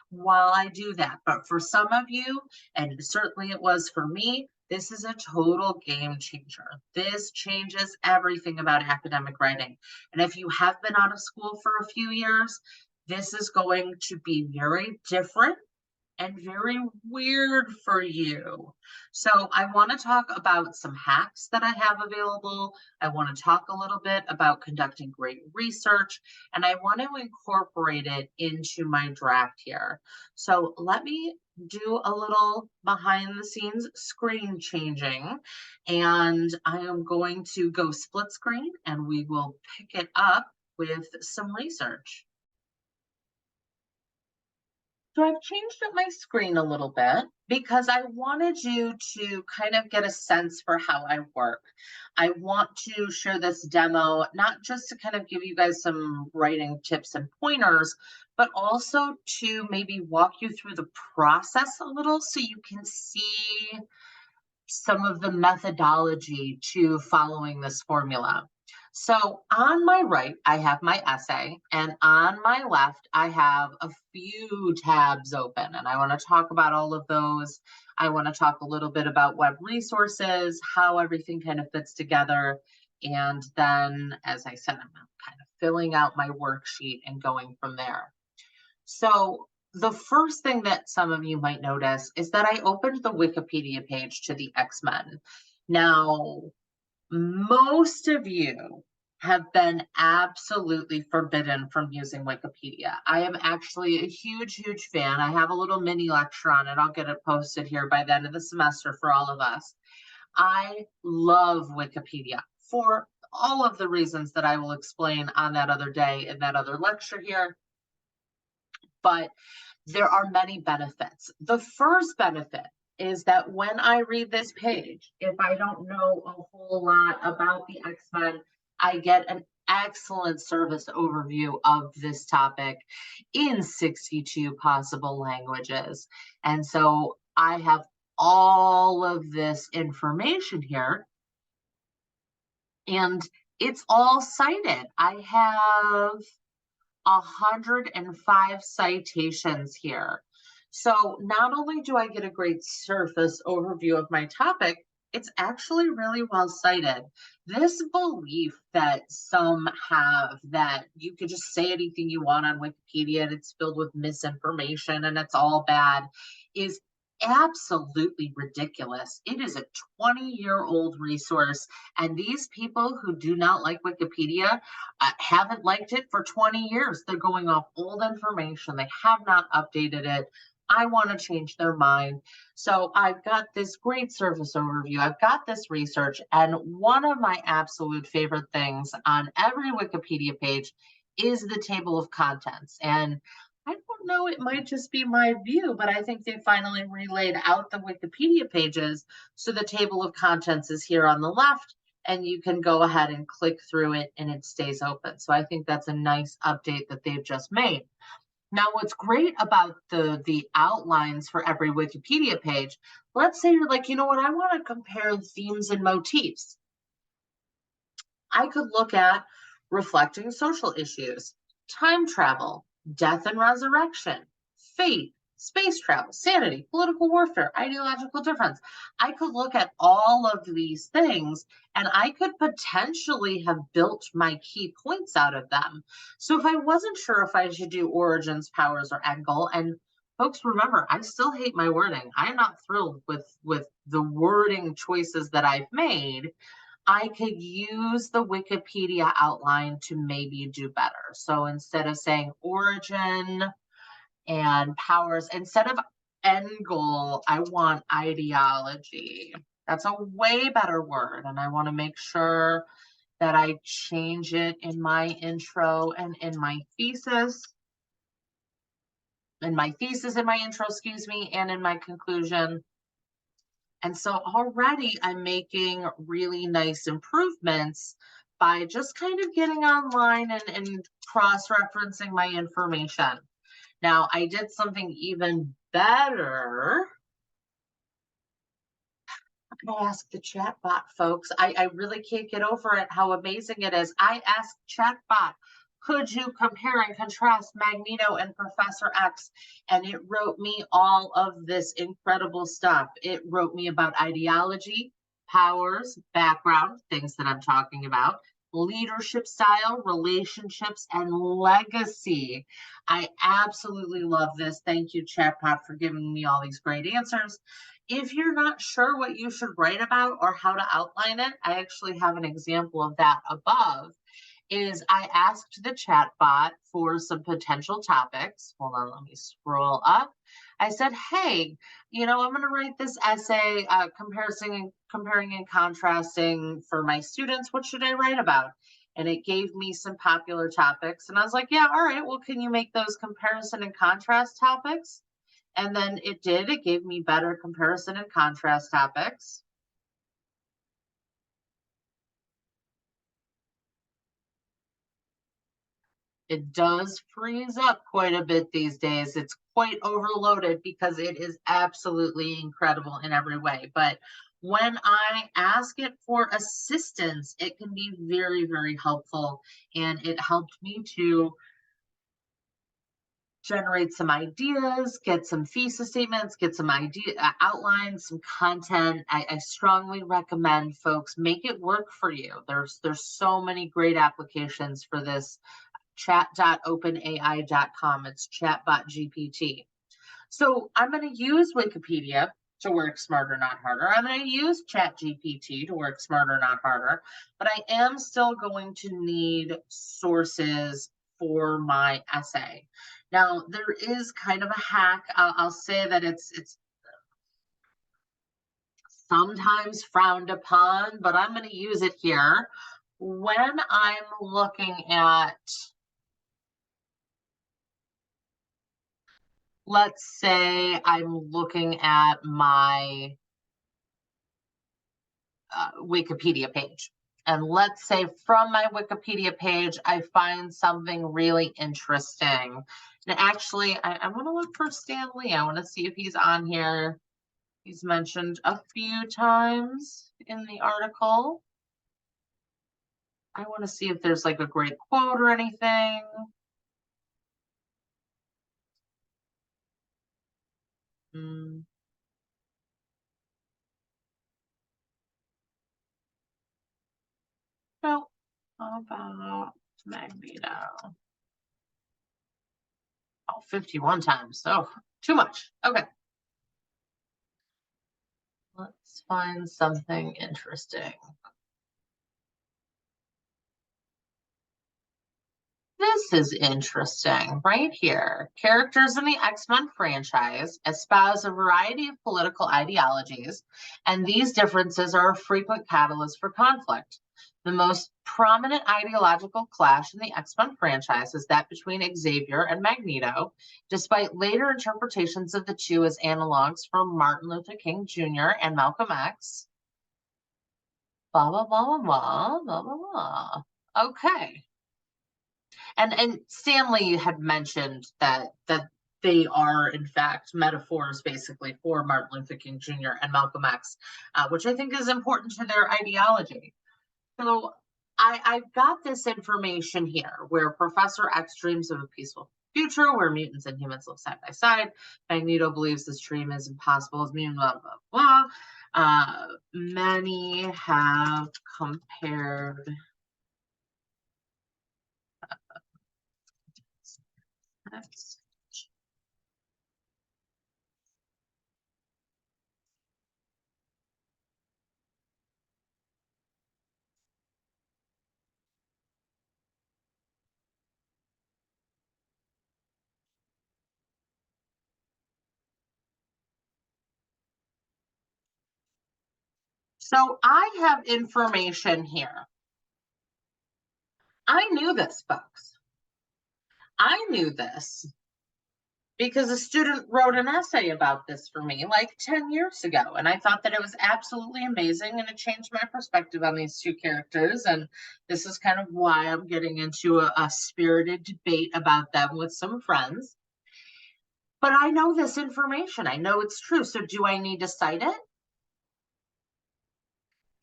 while I do that. But for some of you, and certainly it was for me, this is a total game changer. This changes everything about academic writing. And if you have been out of school for a few years, this is going to be very different and very weird for you. So I want to talk about some hacks that I have available. I want to talk a little bit about conducting great research, and I want to incorporate it into my draft here. So let me do a little behind the scenes screen changing, and I am going to go split screen and we will pick it up with some research. So I've changed up my screen a little bit because I wanted you to kind of get a sense for how I work. I want to share this demo, not just to kind of give you guys some writing tips and pointers, but also to maybe walk you through the process a little so you can see some of the methodology to following this formula. So on my right, I have my essay, and on my left, I have a few tabs open, and I want to talk about all of those. I want to talk a little bit about web resources, how everything kind of fits together, and then, as I said, I'm kind of filling out my worksheet and going from there. So the first thing that some of you might notice is that I opened the Wikipedia page to the X-Men. Now, most of you have been absolutely forbidden from using Wikipedia. I am actually a huge, huge fan. I have a little mini lecture on it. I'll get it posted here by the end of the semester for all of us. I love Wikipedia for all of the reasons that I will explain on that other day in that other lecture here. But there are many benefits. The first benefit is that when I read this page, if I don't know a whole lot about the X-Men, I get an excellent service overview of this topic in 62 possible languages. And so I have all of this information here, and it's all cited. I have 105 citations here. So not only do I get a great surface overview of my topic, it's actually really well cited. This belief that some have that you could just say anything you want on Wikipedia and it's filled with misinformation and it's all bad is absolutely ridiculous. It is a 20-year-old resource, and these people who do not like Wikipedia haven't liked it for 20 years. They're going off old information, they have not updated it. I want to change their mind. So I've got this great service overview, I've got this research, and one of my absolute favorite things on every Wikipedia page is the table of contents. And I don't know, it might just be my view, but I think they finally relayed out the Wikipedia pages. So the table of contents is here on the left, and you can go ahead and click through it and it stays open. So I think that's a nice update that they've just made. Now, what's great about the outlines for every Wikipedia page, let's say you're like, you know what, I want to compare themes and motifs. I could look at reflecting social issues, time travel, death and resurrection, fate, space travel, sanity, political warfare, ideological difference. I could look at all of these things and I could potentially have built my key points out of them. So if I wasn't sure if I should do origins, powers, or end goal, and folks, remember, I still hate my wording. I'm not thrilled with the wording choices that I've made. I could use the Wikipedia outline to maybe do better. So instead of saying origin and powers, instead of end goal, I want ideology. That's a way better word. And I want to make sure that I change it in my intro and in my thesis. In my thesis, in my intro, excuse me, and in my conclusion. And so already I'm making really nice improvements by just kind of getting online and cross-referencing my information. Now, I did something even better. I asked the chatbot, folks. I really can't get over it, how amazing it is. I asked chatbot, could you compare and contrast Magneto and Professor X? And it wrote me all of this incredible stuff. It wrote me about ideology, powers, background, things that I'm talking about, leadership style, relationships, and legacy. I absolutely love this. Thank you, chatbot, for giving me all these great answers. If you're not sure what you should write about or how to outline it, I actually have an example of that above. Is I asked the chat bot for some potential topics. Hold on, let me scroll up. I said, hey, I'm going to write this essay comparing and contrasting for my students. What should I write about? And it gave me some popular topics. And I was like, yeah, all right, well, can you make those comparison and contrast topics? And then it did. It gave me better comparison and contrast topics. It does freeze up quite a bit these days. It's quite overloaded because it is absolutely incredible in every way. But when I ask it for assistance, it can be very, very helpful. And it helped me to generate some ideas, get some thesis statements, get some outlines, some content. I strongly recommend folks make it work for you. There's so many great applications for this. Chat.openai.com. It's chatbot GPT. So I'm going to use Wikipedia to work smarter, not harder. I'm going to use ChatGPT to work smarter, not harder. But I am still going to need sources for my essay. Now, there is kind of a hack. I'll say that it's sometimes frowned upon, but I'm going to use it here. When I'm looking at, let's say I'm looking at my Wikipedia page. And let's say from my Wikipedia page, I find something really interesting. And actually, I want to look for Stan Lee. I want to see if he's on here. He's mentioned a few times in the article. I want to see if there's like a great quote or anything. No, how about Magneto? Oh, 51 times. Oh, too much. Okay. Let's find something interesting. This is interesting right here. Characters in the X-Men franchise espouse a variety of political ideologies, and these differences are a frequent catalyst for conflict. The most prominent ideological clash in the X-Men franchise is that between Xavier and Magneto, despite later interpretations of the two as analogs for Martin Luther King Jr. and Malcolm X. Blah, blah, blah, blah, blah, blah, blah. Okay. And Stanley had mentioned that they are in fact metaphors basically for Martin Luther King Jr. and Malcolm X, which I think is important to their ideology. So I've got this information here where Professor X dreams of a peaceful future where mutants and humans live side by side. Magneto believes this dream is impossible as mutant, blah, blah, blah. Many have compared X. So I have information here. I knew this, folks. I knew this because a student wrote an essay about this for me like 10 years ago. And I thought that it was absolutely amazing and it changed my perspective on these two characters. And this is kind of why I'm getting into a spirited debate about them with some friends. But I know this information. I know it's true. So do I need to cite it?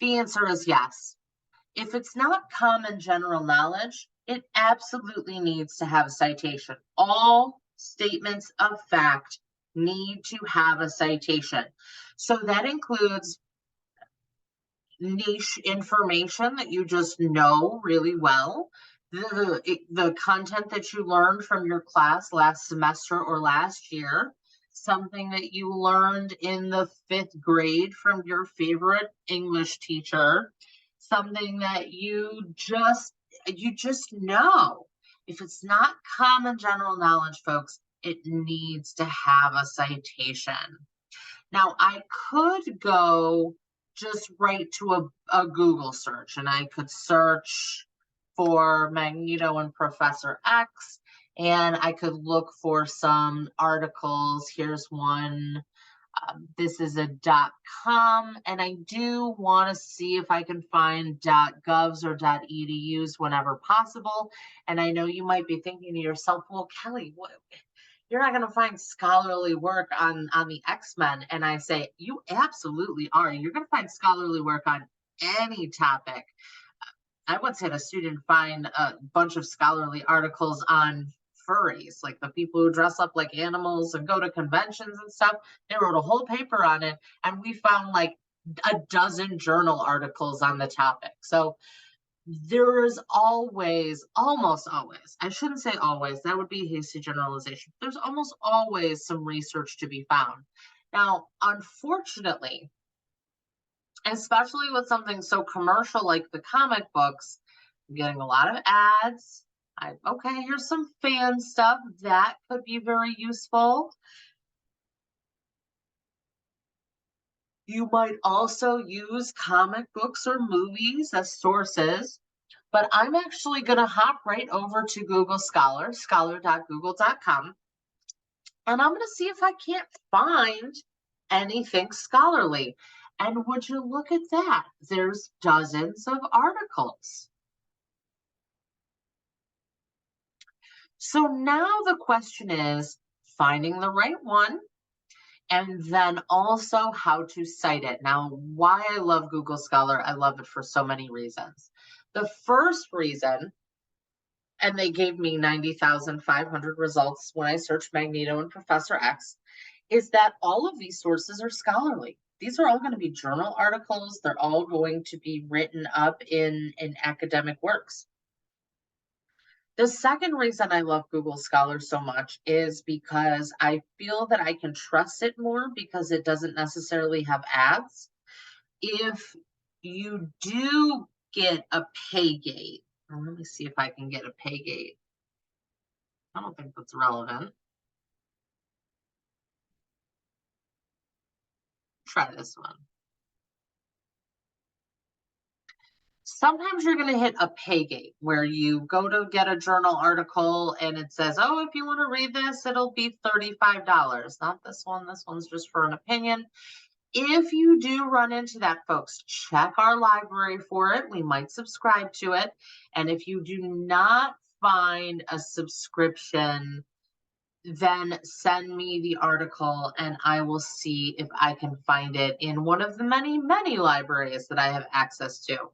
The answer is yes. If it's not common general knowledge, it absolutely needs to have a citation. All statements of fact need to have a citation. So that includes niche information that you just know really well, the content that you learned from your class last semester or last year, something that you learned in the 5th grade from your favorite English teacher, something that you just know. If it's not common general knowledge, folks, it needs to have a citation. Now, I could go just right to a Google search and I could search for Magneto and Professor X, and I could look for some articles. Here's one. This is a .com, and I do want to see if I can find .govs or .edus whenever possible. And I know you might be thinking to yourself, well, Kelly, what? You're not going to find scholarly work on the X-Men. And I say, you absolutely are. You're going to find scholarly work on any topic. I once had a student find a bunch of scholarly articles on furries, like the people who dress up like animals and go to conventions and stuff. They wrote a whole paper on it, and we found like a dozen journal articles on the topic. So there is always, almost always, I shouldn't say always, that would be a hasty generalization. There's almost always some research to be found. Now, unfortunately, especially with something so commercial like the comic books, I'm getting a lot of ads. Okay, here's some fan stuff that could be very useful. You might also use comic books or movies as sources, but I'm actually going to hop right over to Google Scholar, scholar.google.com, and I'm going to see if I can't find anything scholarly. And would you look at that? There's dozens of articles. So now the question is finding the right one, and then also how to cite it. Now, why I love Google Scholar, I love it for so many reasons. The first reason, and they gave me 90,500 results when I searched Magneto and Professor X, is that all of these sources are scholarly. These are all going to be journal articles. They're all going to be written up in academic works. The second reason I love Google Scholar so much is because I feel that I can trust it more because it doesn't necessarily have ads. If you do get a pay gate, let me see if I can get a pay gate. I don't think that's relevant. Try this one. Sometimes you're going to hit a pay gate where you go to get a journal article and it says, oh, if you want to read this, it'll be $35. Not this one. This one's just for an opinion. If you do run into that, folks, check our library for it. We might subscribe to it. And if you do not find a subscription, then send me the article and I will see if I can find it in one of the many, many libraries that I have access to.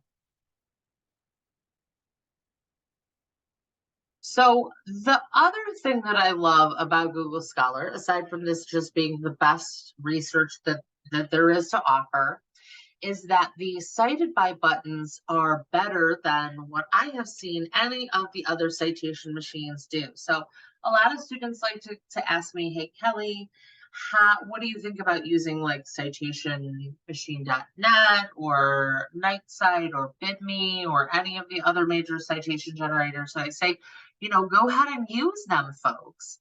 So the other thing that I love about Google Scholar, aside from this just being the best research that there is to offer, is that the cited by buttons are better than what I have seen any of the other citation machines do. So a lot of students like to ask me, hey, Kelly, what do you think about using like citationmachine.net or Nightsite or BidMe or any of the other major citation generators? So I say, go ahead and use them, folks,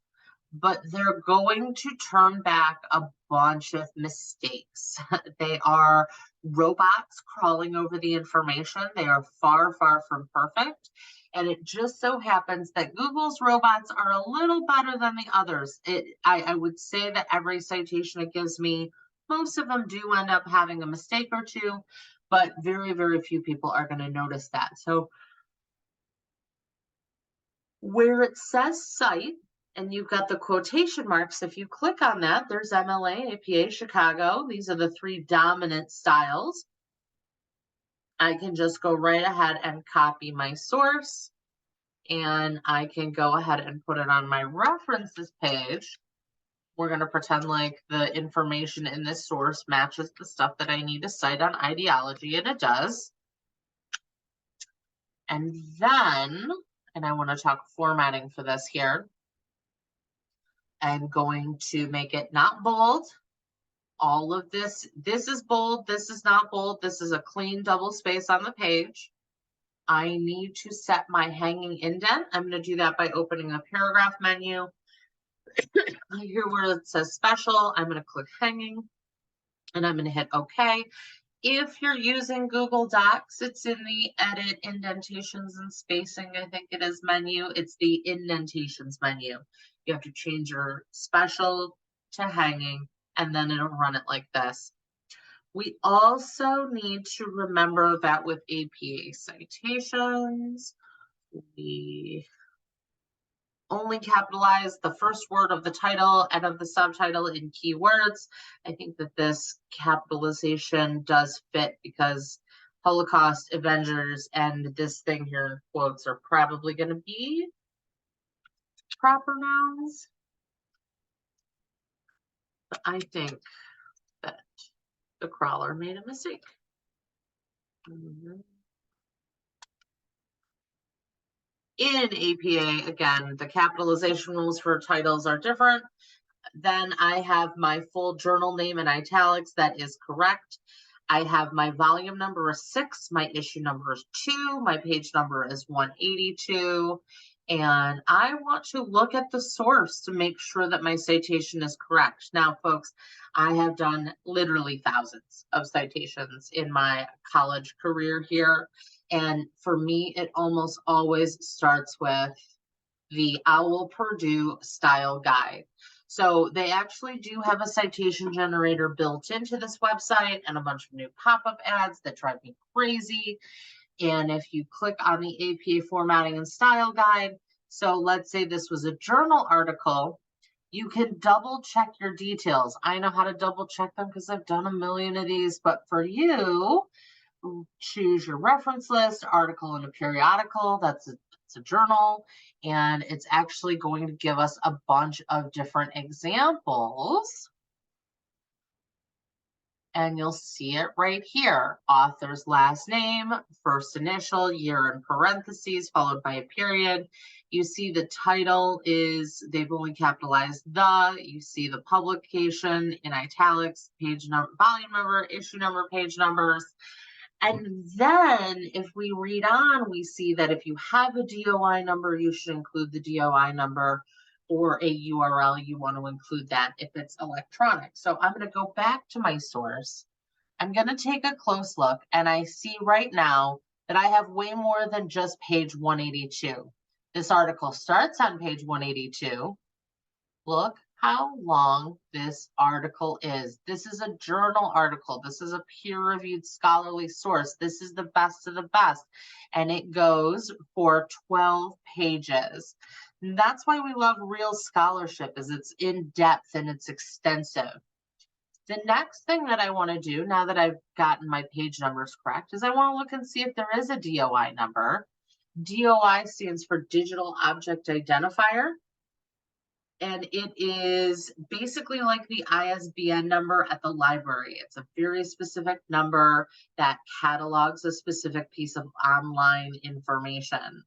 but they're going to turn back a bunch of mistakes. They are robots crawling over the information. They are far, far from perfect. And it just so happens that Google's robots are a little better than the others. I would say that every citation it gives me, most of them do end up having a mistake or two, but very, very few people are going to notice that. So where it says cite, and you've got the quotation marks, if you click on that, there's MLA, APA, Chicago. These are the three dominant styles. I can just go right ahead and copy my source, and I can go ahead and put it on my references page. We're going to pretend like the information in this source matches the stuff that I need to cite on ideology, and it does. And then, and I want to talk formatting for this here. I'm going to make it not bold. All of this is bold, this is not bold, this is a clean double space on the page. I need to set my hanging indent. I'm going to do that by opening a paragraph menu. Here where it says special, I'm going to click hanging and I'm going to hit OK. If you're using Google Docs, it's in the edit indentations and spacing, I think it is menu. It's the indentations menu. You have to change your special to hanging, and then it'll run it like this. We also need to remember that with APA citations, we only capitalize the first word of the title and of the subtitle in keywords. I think that this capitalization does fit because Holocaust, Avengers, and this thing here in quotes are probably going to be proper nouns. But I think that the crawler made a mistake. In APA, again, the capitalization rules for titles are different. Then I have my full journal name in italics. That is correct. I have my volume number is 6. My issue number is 2. My page number is 182. And I want to look at the source to make sure that my citation is correct. Now, folks, I have done literally thousands of citations in my college career here. And for me, it almost always starts with the OWL Purdue style guide. So they actually do have a citation generator built into this website and a bunch of new pop-up ads that drive me crazy. And if you click on the APA formatting and style guide, so let's say this was a journal article, you can double check your details. I know how to double check them because I've done a million of these, but for you, choose your reference list, article in a periodical, that's a journal, and it's actually going to give us a bunch of different examples And you'll see it right here. Author's last name, first initial, year in parentheses, followed by a period. You see the title is, they've only capitalized the. You see the publication in italics, page number, volume number, issue number, page numbers. And then if we read on, we see that if you have a DOI number, you should include the DOI number, or a URL, you want to include that if it's electronic. So I'm going to go back to my source. I'm going to take a close look, and I see right now that I have way more than just page 182. This article starts on page 182. Look how long this article is. This is a journal article. This is a peer-reviewed scholarly source. This is the best of the best. And it goes for 12 pages. And that's why we love real scholarship, is it's in depth and it's extensive. The next thing that I want to do, now that I've gotten my page numbers correct, is I want to look and see if there is a DOI number. DOI stands for Digital Object Identifier. And it is basically like the ISBN number at the library. It's a very specific number that catalogs a specific piece of online information.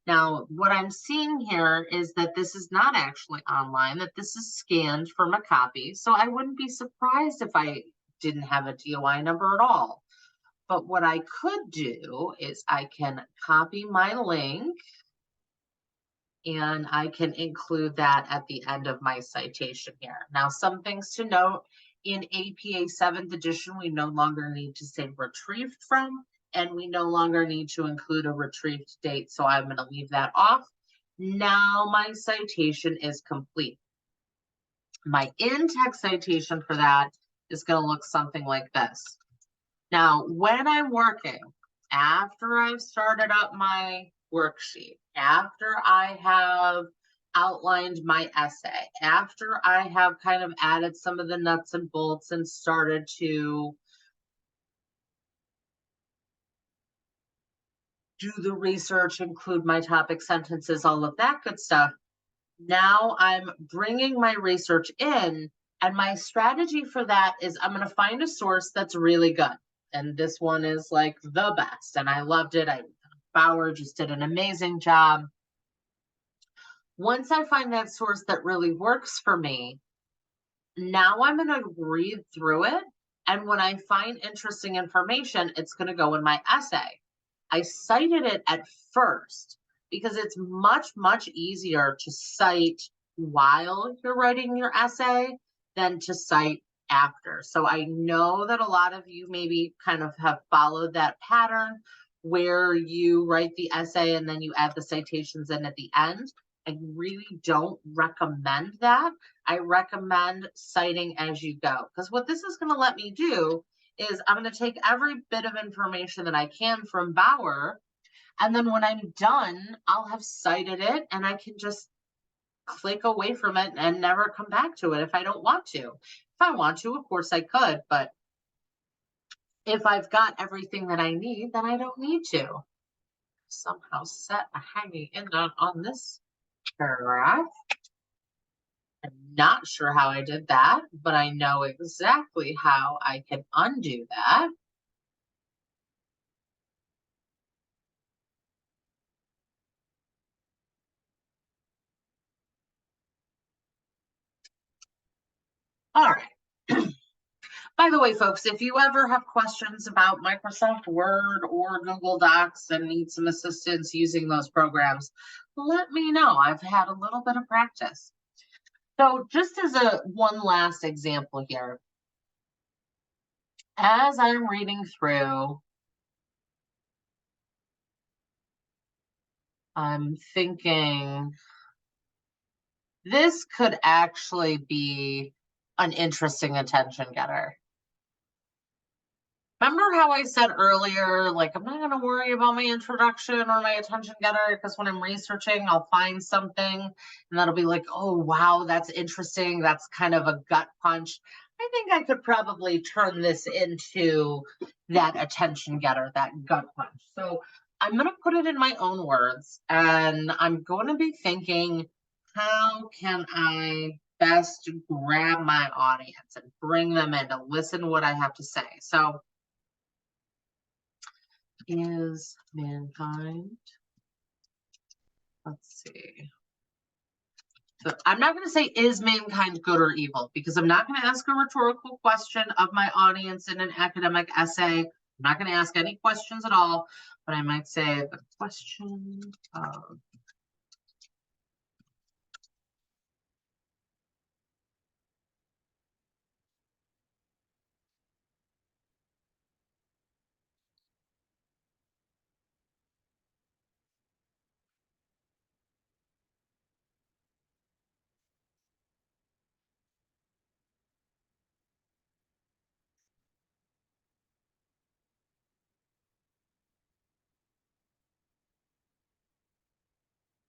Now, what I'm seeing here is that this is not actually online, that this is scanned from a copy. So I wouldn't be surprised if I didn't have a DOI number at all. But what I could do is I can copy my link, and I can include that at the end of my citation here. Now, some things to note: in APA 7th edition, we no longer need to say retrieved from, and we no longer need to include a retrieved date. So I'm going to leave that off. Now my citation is complete. My in-text citation for that is going to look something like this. Now, when I'm working, after I've started up my worksheet, after I have outlined my essay, after I have kind of added some of the nuts and bolts and started to do the research, include my topic sentences, all of that good stuff, now I'm bringing my research in, and my strategy for that is I'm going to find a source that's really good. And this one is like the best, and I loved it. Bauer just did an amazing job. Once I find that source that really works for me, now I'm going to read through it. And when I find interesting information, it's going to go in my essay. I cited it at first because it's much, much easier to cite while you're writing your essay than to cite after. So I know that a lot of you maybe kind of have followed that pattern where you write the essay and then you add the citations in at the end. I really don't recommend that. I recommend citing as you go, because what this is going to let me do is I'm going to take every bit of information that I can from Bauer, and then when I'm done, I'll have cited it and I can just click away from it and never come back to it if I don't want to. If I want to, of course I could, but if I've got everything that I need, then I don't need to. Somehow set a hanging indent on this paragraph. I'm not sure how I did that, but I know exactly how I can undo that. All right. By the way, folks, if you ever have questions about Microsoft Word or Google Docs and need some assistance using those programs, let me know. I've had a little bit of practice. So just as one last example here, as I'm reading through, I'm thinking this could actually be an interesting attention getter. Remember how I said earlier, like, I'm not going to worry about my introduction or my attention getter, because when I'm researching, I'll find something and that'll be like, oh, wow, that's interesting. That's kind of a gut punch. I think I could probably turn this into that attention getter, that gut punch. So I'm going to put it in my own words, and I'm going to be thinking, how can I best grab my audience and bring them in to listen to what I have to say. So, is mankind, let's see. So I'm not going to say, is mankind good or evil? Because I'm not going to ask a rhetorical question of my audience in an academic essay. I'm not going to ask any questions at all, but I might say the question of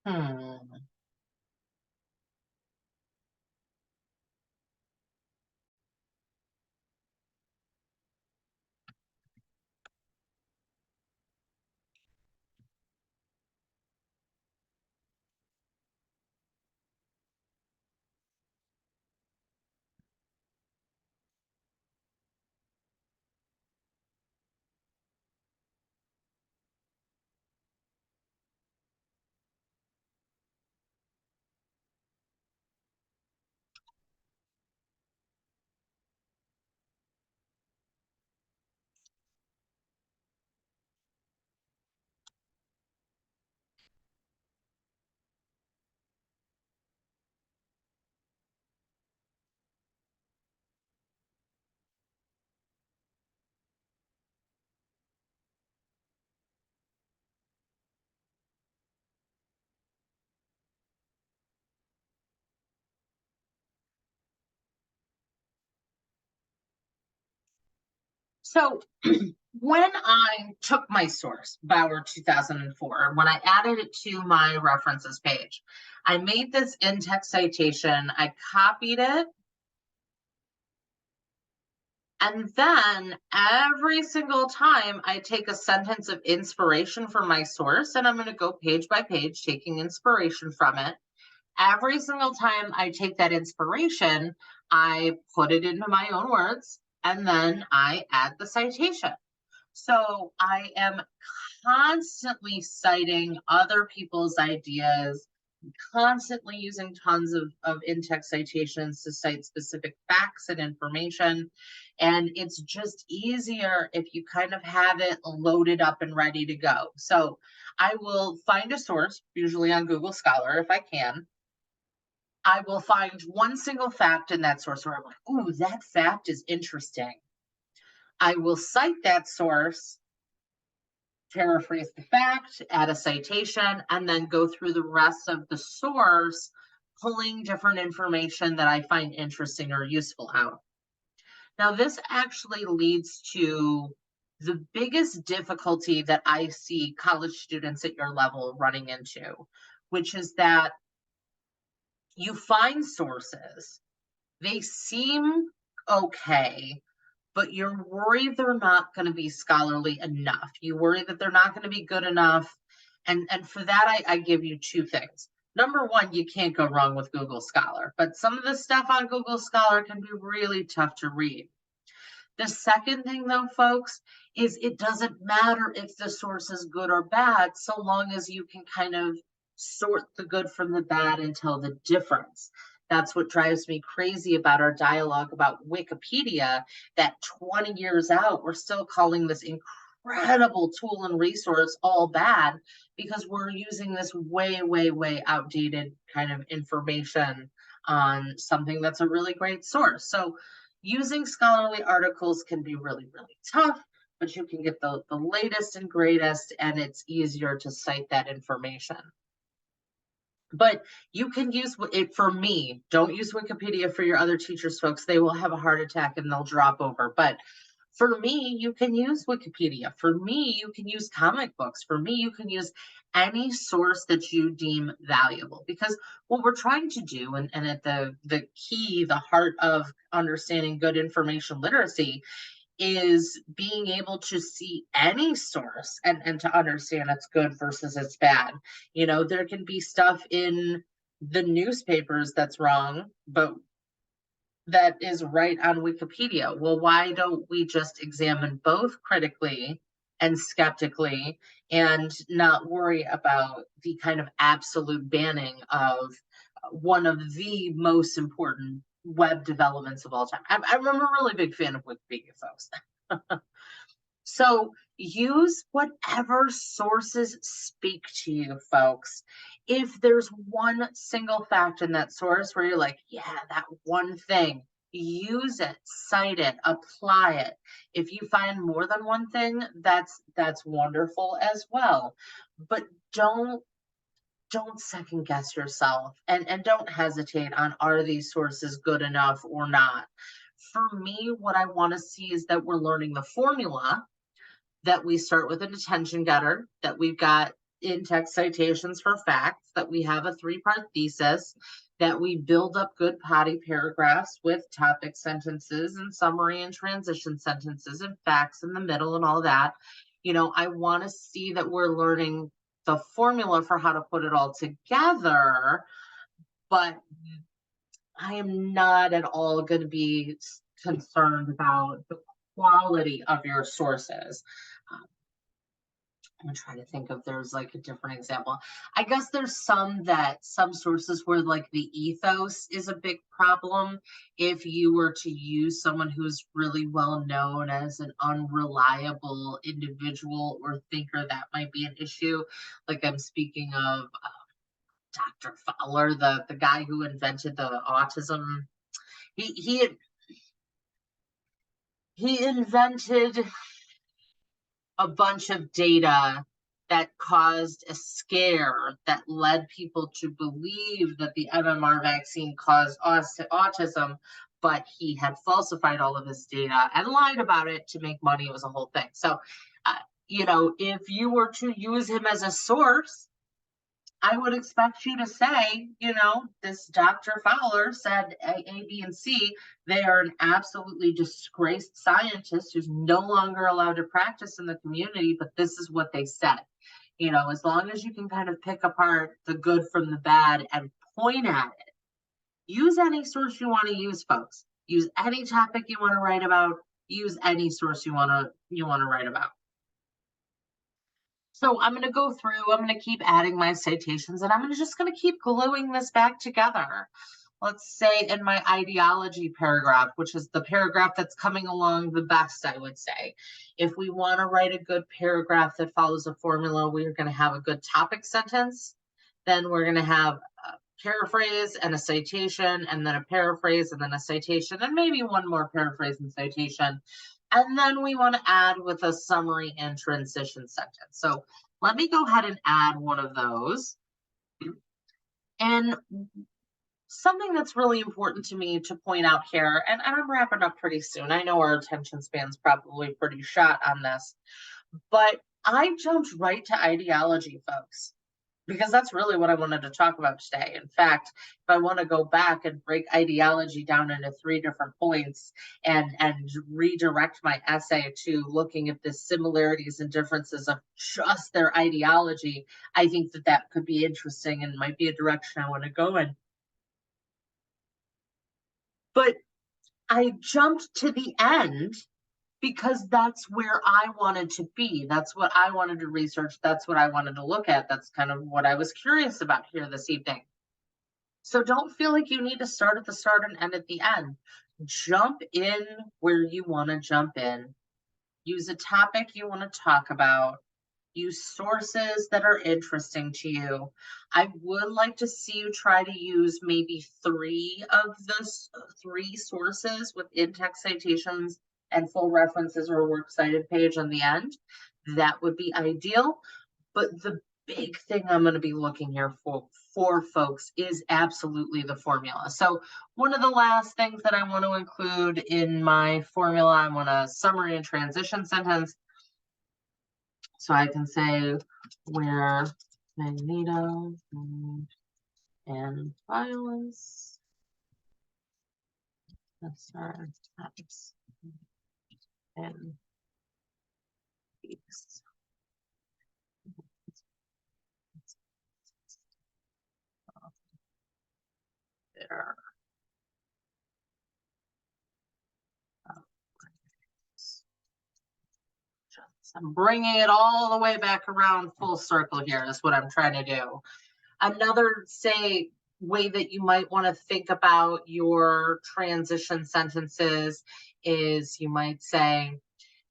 hmm. So when I took my source, Bauer 2004, when I added it to my references page, I made this in-text citation, I copied it, and then every single time I take a sentence of inspiration from my source, and I'm going to go page by page, taking inspiration from it. Every single time I take that inspiration, I put it into my own words, and then I add the citation. So I am constantly citing other people's ideas, constantly using tons of in-text citations to cite specific facts and information. And it's just easier if you kind of have it loaded up and ready to go. So I will find a source, usually on Google Scholar if I can. I will find one single fact in that source where I'm like, ooh, that fact is interesting. I will cite that source, paraphrase the fact, add a citation, and then go through the rest of the source, pulling different information that I find interesting or useful out. Now, this actually leads to the biggest difficulty that I see college students at your level running into, which is that you find sources, they seem okay, but you're worried they're not going to be scholarly enough. You worry that they're not going to be good enough. And for that, I give you two things. Number one, you can't go wrong with Google Scholar, but some of the stuff on Google Scholar can be really tough to read. The second thing, though, folks, is it doesn't matter if the source is good or bad, so long as you can kind of sort the good from the bad and tell the difference. That's what drives me crazy about our dialogue about Wikipedia, that 20 years out, we're still calling this incredible tool and resource all bad because we're using this way, way, way outdated kind of information on something that's a really great source. So using scholarly articles can be really, really tough, but you can get the latest and greatest, and it's easier to cite that information. But you can use it for me. Don't use Wikipedia for your other teachers, folks. They will have a heart attack and they'll drop over. But for me, you can use Wikipedia. For me, you can use comic books. For me, you can use any source that you deem valuable. Because what we're trying to do, and at the key, the heart of understanding good information literacy, is being able to see any source and to understand it's good versus it's bad. You know, there can be stuff in the newspapers that's wrong, but that is right on Wikipedia. Well, why don't we just examine both critically and skeptically and not worry about the kind of absolute banning of one of the most important web developments of all time? I'm a really big fan of Wikipedia, folks. So use whatever sources speak to you, folks. If there's one single fact in that source where you're like, yeah, that one thing, use it, cite it, apply it. If you find more than one thing, that's wonderful as well. But don't second guess yourself, and don't hesitate on, are these sources good enough or not? For me, what I want to see is that we're learning the formula, that we start with an attention getter, that we've got in-text citations for facts, that we have a three-part thesis, that we build up good potty paragraphs with topic sentences and summary and transition sentences and facts in the middle and all that. I want to see that we're learning the formula for how to put it all together, but I am not at all going to be concerned about the quality of your sources. I'm trying to think if there's like a different example. I guess there's some sources where like the ethos is a big problem. If you were to use someone who's really well known as an unreliable individual or thinker, that might be an issue. Like I'm speaking of Dr. Fowler, the guy who invented the autism. He he invented a bunch of data that caused a scare that led people to believe that the MMR vaccine caused autism, but he had falsified all of his data and lied about it to make money. It was a whole thing. So, if you were to use him as a source, I would expect you to say, this Dr. Fowler said A, B, and C. They are an absolutely disgraced scientist who's no longer allowed to practice in the community, but this is what they said. As long as you can kind of pick apart the good from the bad and point at it, use any source you want to use, folks. Use any topic you want to write about. Use any source you want to write about. So I'm going to go through, I'm going to keep adding my citations, and I'm just going to keep gluing this back together. Let's say in my ideology paragraph, which is the paragraph that's coming along the best, I would say. If we want to write a good paragraph that follows a formula, we're going to have a good topic sentence. Then we're going to have a paraphrase and a citation, and then a paraphrase and then a citation, and maybe one more paraphrase and citation. And then we want to add with a summary and transition sentence. So let me go ahead and add one of those. And something that's really important to me to point out here, and I'm wrapping up pretty soon. I know our attention span's probably pretty short on this, but I jumped right to ideology, folks, because that's really what I wanted to talk about today. In fact, if I want to go back and break ideology down into 3 different points and redirect my essay to looking at the similarities and differences of just their ideology, I think that could be interesting and might be a direction I want to go in. But I jumped to the end because that's where I wanted to be. That's what I wanted to research. That's what I wanted to look at. That's kind of what I was curious about here this evening. So don't feel like you need to start at the start and end at the end. Jump in where you want to jump in. Use a topic you want to talk about. Use sources that are interesting to you. I would like to see you try to use maybe 3 of those 3 sources with in-text citations and full references or a works cited page on the end. That would be ideal. But the big thing I'm going to be looking here for folks is absolutely the formula. So one of the last things that I want to include in my formula, I want a summary and transition sentence. So I can say where Magneto and violence. That's our types and peace. So I'm bringing it all the way back around full circle here is what I'm trying to do. Another, say, way that you might want to think about your transition sentences is you might say,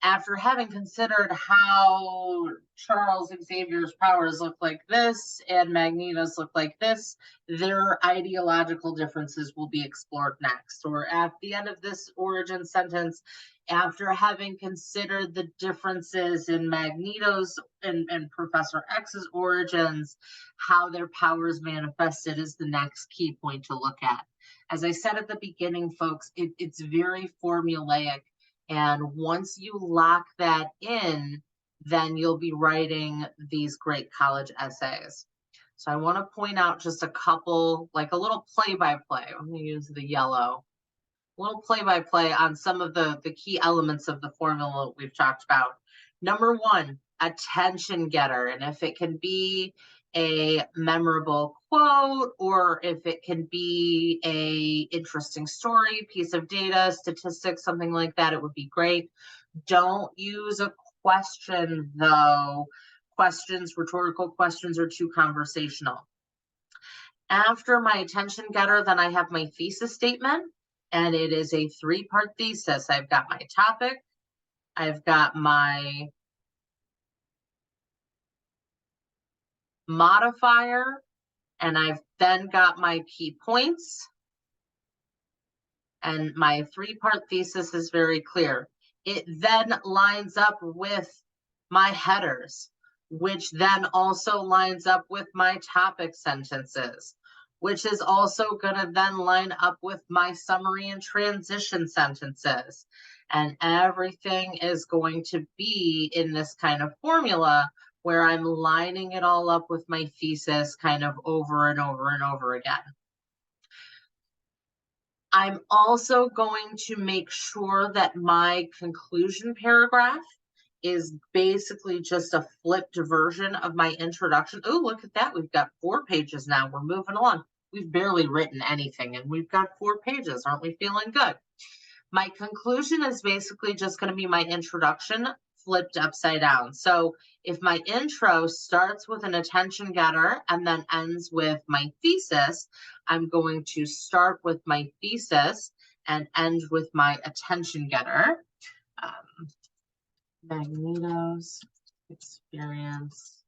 after having considered how Charles Xavier's powers look like this and Magneto's look like this, their ideological differences will be explored next. Or at the end of this origin sentence, after having considered the differences in Magneto's and Professor X's origins, how their powers manifested is the next key point to look at. As I said at the beginning, folks, it's very formulaic. And once you lock that in, then you'll be writing these great college essays. So I want to point out just a couple, like a little play-by-play. I'm going to use the yellow. A little play-by-play on some of the key elements of the formula we've talked about. Number one, attention getter. And if it can be a memorable quote, or if it can be a interesting story, piece of data, statistics, something like that, it would be great. Don't use a question though. Questions, rhetorical questions are too conversational. After my attention getter, then I have my thesis statement, and it is a 3-part thesis. I've got my topic, I've got my modifier, and I've then got my key points. And my 3-part thesis is very clear. It then lines up with my headers, which then also lines up with my topic sentences, which is also going to then line up with my summary and transition sentences. And everything is going to be in this kind of formula where I'm lining it all up with my thesis kind of over and over and over again. I'm also going to make sure that my conclusion paragraph is basically just a flipped version of my introduction. Oh, look at that. We've got 4 pages now. We're moving along. We've barely written anything and we've got 4 pages. Aren't we feeling good? My conclusion is basically just going to be my introduction flipped upside down. So if my intro starts with an attention getter and then ends with my thesis, I'm going to start with my thesis and end with my attention getter. Magneto's experience.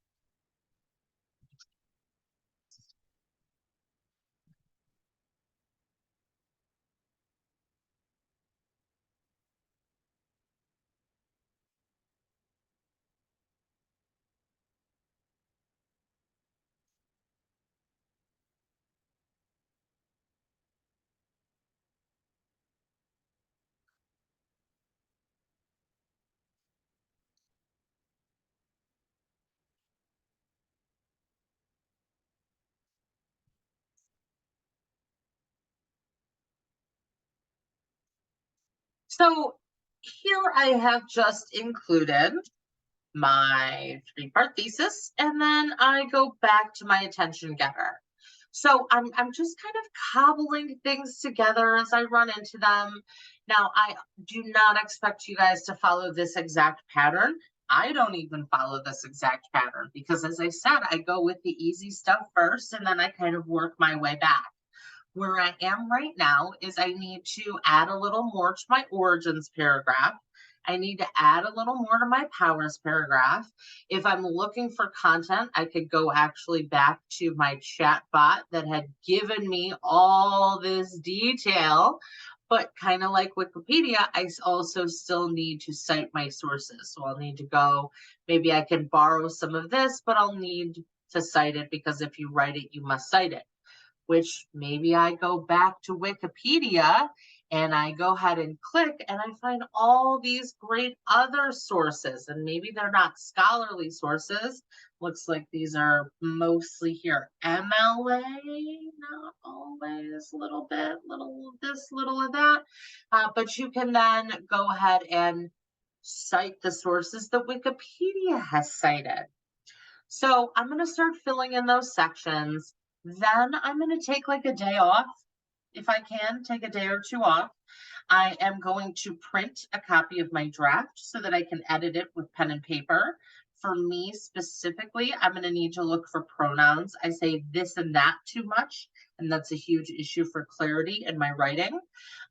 So here I have just included my 3-part thesis, and then I go back to my attention getter. So I'm just kind of cobbling things together as I run into them. Now, I do not expect you guys to follow this exact pattern. I don't even follow this exact pattern because, as I said, I go with the easy stuff first, and then I kind of work my way back. Where I am right now is I need to add a little more to my origins paragraph. I need to add a little more to my powers paragraph. If I'm looking for content, I could go actually back to my chat bot that had given me all this detail. But kind of like Wikipedia, I also still need to cite my sources. So I'll need to go, maybe I can borrow some of this, but I'll need to cite it because if you write it, you must cite it. Which maybe I go back to Wikipedia and I go ahead and click and I find all these great other sources, and maybe they're not scholarly sources. Looks like these are mostly here. MLA, not always, a little bit, little of this, little of that. But you can then go ahead and cite the sources that Wikipedia has cited. So I'm going to start filling in those sections. Then I'm going to take like a day off, if I can, take a day or 2 off. I am going to print a copy of my draft so that I can edit it with pen and paper. For me specifically, I'm going to need to look for pronouns. I say this and that too much, and that's a huge issue for clarity in my writing.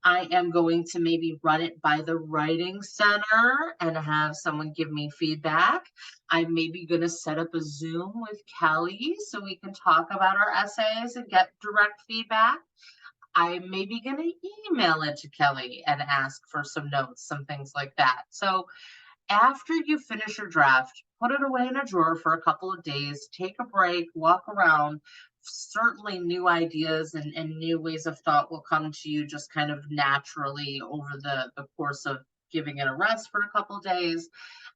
I am going to maybe run it by the writing center and have someone give me feedback. I'm maybe going to set up a Zoom with Kelly so we can talk about our essays and get direct feedback. I'm maybe going to email it to Kelly and ask for some notes, some things like that. So after you finish your draft, put it away in a drawer for a couple of days, take a break, walk around. Certainly, new ideas and new ways of thought will come to you just kind of naturally over the course of giving it a rest for a couple of days.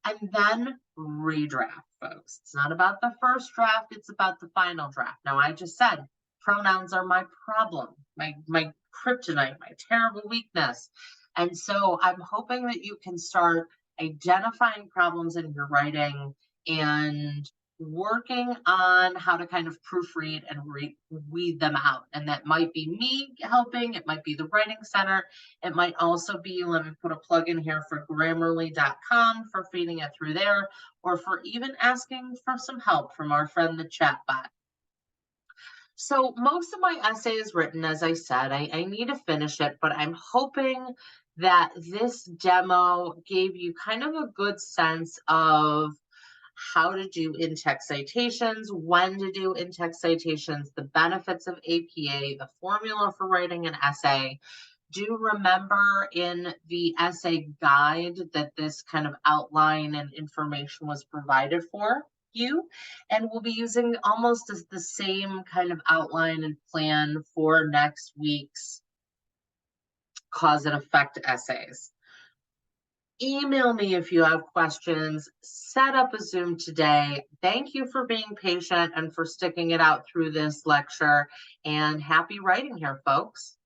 And then redraft, folks. It's not about the first draft, it's about the final draft. Now, I just said pronouns are my problem, my kryptonite, my terrible weakness. And so I'm hoping that you can start identifying problems in your writing and working on how to kind of proofread and weed them out. And that might be me helping, it might be the writing center, it might also be, let me put a plug in here for grammarly.com for feeding it through there, or for even asking for some help from our friend the chatbot. So most of my essay is written, as I said. I need to finish it, but I'm hoping that this demo gave you kind of a good sense of how to do in-text citations, when to do in-text citations, the benefits of APA, the formula for writing an essay. Do remember in the essay guide that this kind of outline and information was provided for you, and we'll be using almost as the same kind of outline and plan for next week's cause and effect essays. Email me if you have questions. Set up a Zoom today. Thank you for being patient and for sticking it out through this lecture, and happy writing here, folks.